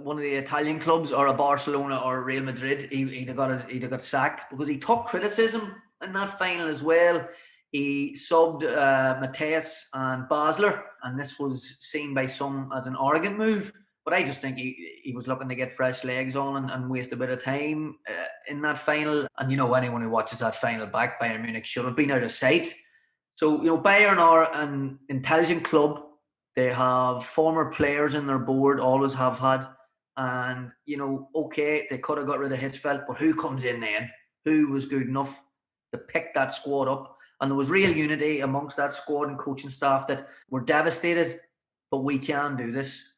Speaker 3: one of the Italian clubs or a Barcelona or a Real Madrid, he'd have got sacked, because he took criticism in that final as well. He subbed Mateus and Basler, and this was seen by some as an arrogant move. But I just think he was looking to get fresh legs on and waste a bit of time in that final. And, you know, anyone who watches that final back, Bayern Munich should have been out of sight. So, you know, Bayern are an intelligent club. They have former players in their board, always have had. And, you know, okay, they could have got rid of Hitzfeld, but who comes in then? Who was good enough to pick that squad up? And there was real unity amongst that squad and coaching staff that were devastated, but we can do this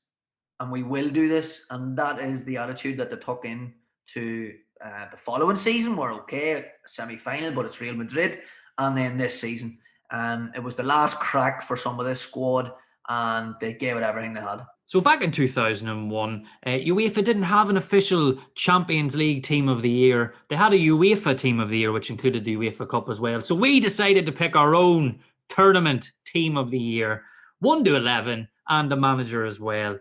Speaker 3: and we will do this. And that is the attitude that they took in to the following season. We're okay, semi-final, but it's Real Madrid. And then this season, it was the last crack for some of this squad, and they gave it everything they had.
Speaker 1: So back in 2001, UEFA didn't have an official Champions League Team of the Year. They had a UEFA Team of the Year, which included the UEFA Cup as well. So we decided to pick our own tournament Team of the Year, 1 to 11, and the manager as well.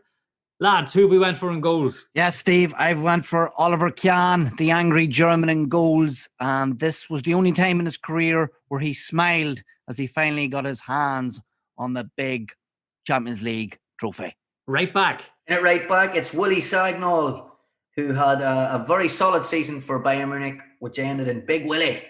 Speaker 1: Lads, who we went for in goals?
Speaker 2: Yeah, Steve, I've went for Oliver Kahn, the angry German, in goals. And this was the only time in his career where he smiled as he finally got his hands on the big Champions League trophy.
Speaker 1: Right back.
Speaker 3: At right back, it's Willie Sagnol, who had a very solid season for Bayern Munich, which ended in Big Willie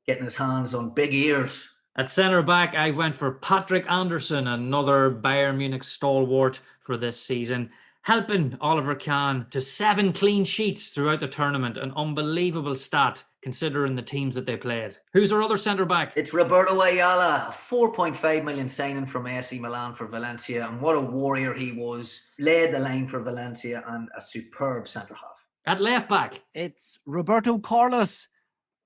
Speaker 3: getting his hands on big ears.
Speaker 1: At centre back, I went for Patrick Anderson, another Bayern Munich stalwart for this season, helping Oliver Kahn to 7 clean sheets throughout the tournament, an unbelievable stat considering the teams that they played. Who's our other centre-back?
Speaker 3: It's Roberto Ayala, a 4.5 million signing from AC Milan for Valencia, and what a warrior he was. Led the line for Valencia and a superb centre-half.
Speaker 1: At left-back,
Speaker 2: It's Roberto Carlos,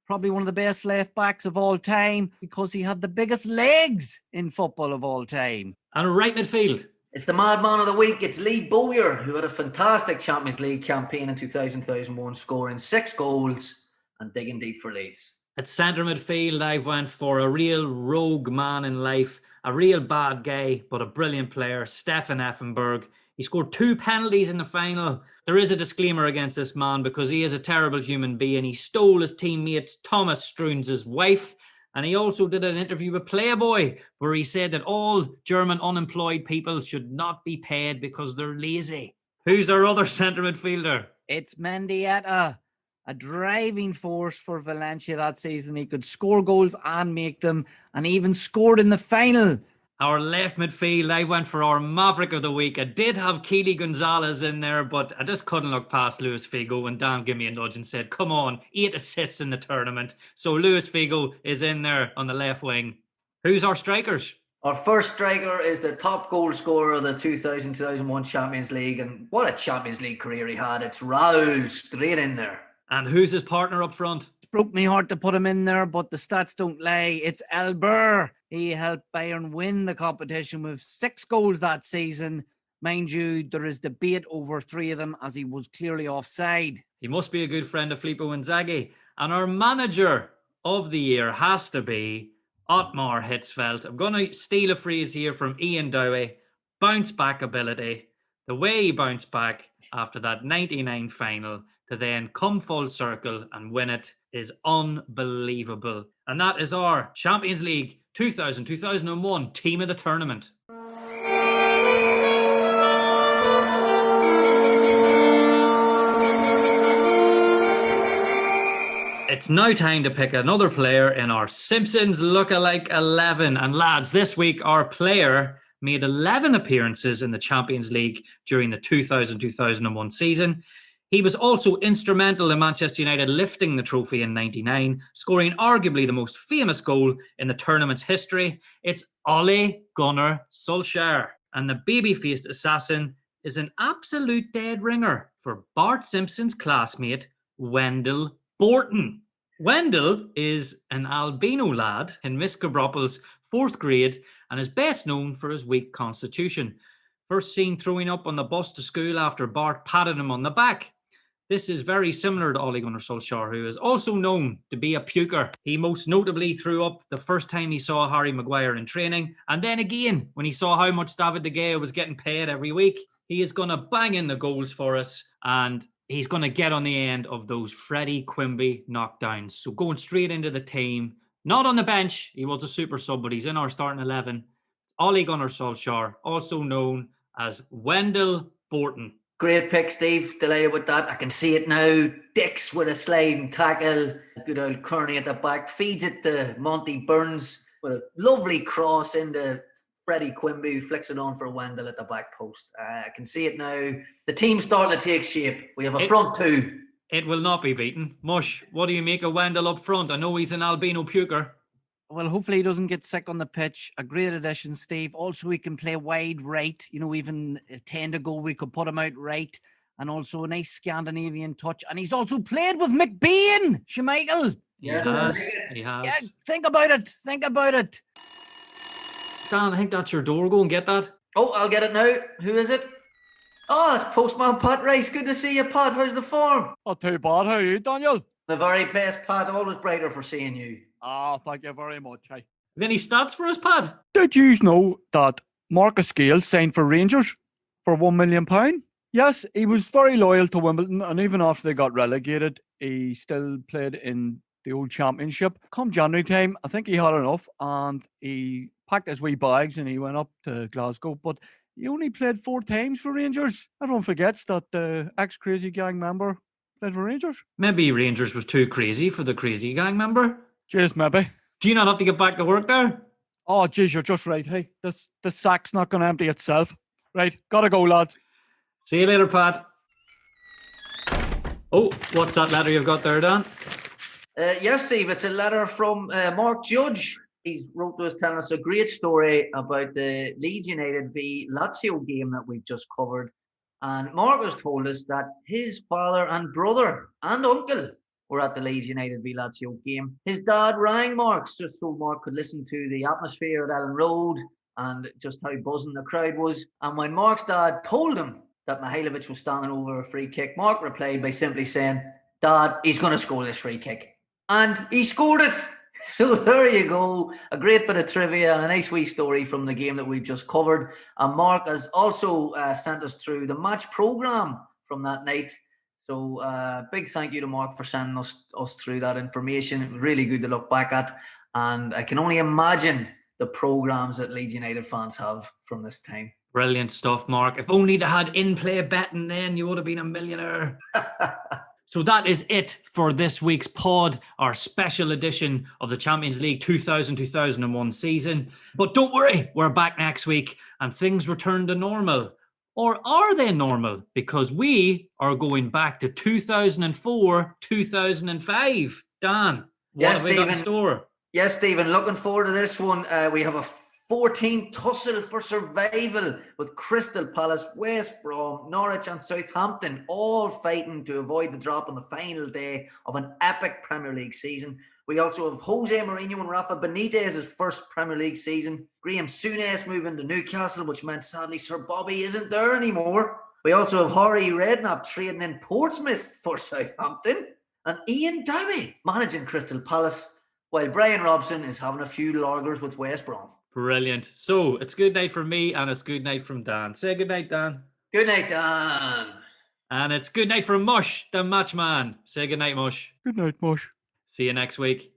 Speaker 2: probably one of the best left backs of all time because he had the biggest legs in football of all time.
Speaker 1: and right midfield.
Speaker 3: It's the madman of the week. It's Lee Bowyer, who had a fantastic Champions League campaign in 2000-2001, scoring 6 goals and digging deep for Leeds.
Speaker 1: At centre midfield, I've went for a real rogue man in life, a real bad guy, but a brilliant player, Stefan Effenberg. He scored 2 penalties in the final. There is a disclaimer against this man because he is a terrible human being. He stole his teammate Thomas Struens's wife, and he also did an interview with Playboy where he said that all German unemployed people should not be paid because they're lazy. Who's our other centre midfielder?
Speaker 2: It's Mendieta, a driving force for Valencia that season. He could score goals and make them, and even scored in the final.
Speaker 1: Our left midfield, I went for our maverick of the week. I did have Keely Gonzalez in there, but I just couldn't look past Luis Figo, and Dan gave me a nudge and said, come on, 8 assists in the tournament. So Luis Figo is in there on the left wing. Who's our strikers?
Speaker 3: Our first striker is the top goal scorer of the 2000-2001 Champions League, and what a Champions League career he had. It's Raul, straight in there.
Speaker 1: And who's his partner up front?
Speaker 2: It broke me heart to put him in there, but the stats don't lie. It's Elber. He helped Bayern win the competition with 6 goals that season. Mind you, there is debate over 3 of them as he was clearly offside.
Speaker 1: He must be a good friend of Filippo Inzaghi. And our manager of the year has to be Ottmar Hitzfeld. I'm going to steal a phrase here from Ian Dowie. Bounce back ability. The way he bounced back after that 99 final to then come full circle and win it is unbelievable. And that is our Champions League 2000-2001 team of the tournament. It's now time to pick another player in our Simpsons Lookalike 11. And lads, this week our player made 11 appearances in the Champions League during the 2000-2001 season. He was also instrumental in Manchester United lifting the trophy in '99, scoring arguably the most famous goal in the tournament's history. It's Ole Gunnar Solskjaer. And the baby-faced assassin is an absolute dead ringer for Bart Simpson's classmate, Wendell Borton. Wendell is an albino lad in Miss Gabroppel's 4th grade and is best known for his weak constitution. First seen throwing up on the bus to school after Bart patted him on the back. This is very similar to Ole Gunnar Solskjaer, who is also known to be a puker. He most notably threw up the first time he saw Harry Maguire in training, and then again when he saw how much David De Gea was getting paid every week. He is going to bang in the goals for us, and he's going to get on the end of those Freddie Quimby knockdowns. So going straight into the team, not on the bench. He was a super sub, but he's in our starting 11. Ole Gunnar Solskjaer, also known as Wendell Borton.
Speaker 3: Great pick, Steve. Delighted with that. I can see it now. Dix with a sliding tackle. Good old Kearney at the back. Feeds it to Monty Burns with a lovely cross into Freddie Quimby, who flicks it on for Wendell at the back post. I can see it now. The team's starting to take shape. We have a front 2.
Speaker 1: It will not be beaten. Mush, what do you make of Wendell up front? I know he's an albino puker.
Speaker 2: Well, hopefully he doesn't get sick on the pitch. A great addition, Steve. Also, he can play wide right. You know, even 10 ago, we could put him out right. And also a nice Scandinavian touch. And he's also played with McBean, Schmeichel.
Speaker 1: Yes, he has.
Speaker 2: Yeah, think about it. Think about it.
Speaker 1: Dan, I think that's your door. Go and get that.
Speaker 3: Oh, I'll get it now. Who is it? Oh, it's Postman Pat Rice. Good to see you, Pat. How's the form?
Speaker 2: Not too bad. How are you, Daniel?
Speaker 3: The very best, Pat. Always brighter for seeing you.
Speaker 2: Ah, thank you very much. Hey.
Speaker 1: Have any stats for us, Pat?
Speaker 2: Did you know that Marcus Gale signed for Rangers for £1 million? Yes, he was very loyal to Wimbledon, and even after they got relegated, he still played in the old championship. Come January time, I think he had enough, and he packed his wee bags and he went up to Glasgow. But he only played 4 times for Rangers. Everyone forgets that the ex-Crazy Gang member played for Rangers.
Speaker 1: Maybe Rangers was too crazy for the Crazy Gang member.
Speaker 2: Jeez, maybe.
Speaker 1: Do you not have to get back to work there?
Speaker 2: Oh, jeez, you're just right. Hey, this sack's not going to empty itself. Right, gotta go, lads.
Speaker 1: See you later, Pat. Oh, what's that letter you've got there, Dan?
Speaker 3: Yes, Steve, it's a letter from Mark Judge. He's wrote to us telling us a great story about the Leeds United v Lazio game that we've just covered. And Mark has told us that his father and brother and uncle were at the Leeds United v Lazio game. His dad rang Mark just so Mark could listen to the atmosphere at Elland Road and just how buzzing the crowd was. And when Mark's dad told him that Mihailovic was standing over a free kick, Mark replied by simply saying, "Dad, he's going to score this free kick." And he scored it. So there you go. A great bit of trivia and a nice wee story from the game that we've just covered. And Mark has also sent us through the match programme from that night. So big thank you to Mark for sending us through that information. Really good to look back at. And I can only imagine the programmes that Leeds United fans have from this time.
Speaker 1: Brilliant stuff, Mark. If only they had in-play betting then, you would have been a millionaire. So that is it for this week's pod, our special edition of the Champions League 2000-2001 season. But don't worry, we're back next week and things return to normal. Or are they normal? Because we are going back to 2004-2005. Dan, what have we got in store?
Speaker 3: Yes, Stephen, looking forward to this one. We have a 14 tussle for survival with Crystal Palace, West Brom, Norwich and Southampton all fighting to avoid the drop on the final day of an epic Premier League season. We also have Jose Mourinho and Rafa Benitez's first Premier League season. Graham Souness moving to Newcastle, which meant sadly Sir Bobby isn't there anymore. We also have Harry Redknapp trading in Portsmouth for Southampton. And Ian Dowie managing Crystal Palace, while Brian Robson is having a few lagers with West Brom.
Speaker 1: Brilliant. So it's good night from me and it's good night from Dan. Say good night, Dan.
Speaker 3: Good night, Dan.
Speaker 1: And it's good night from Mush, the match man. Say good night, Mush.
Speaker 2: Good night, Mush.
Speaker 1: See you next week.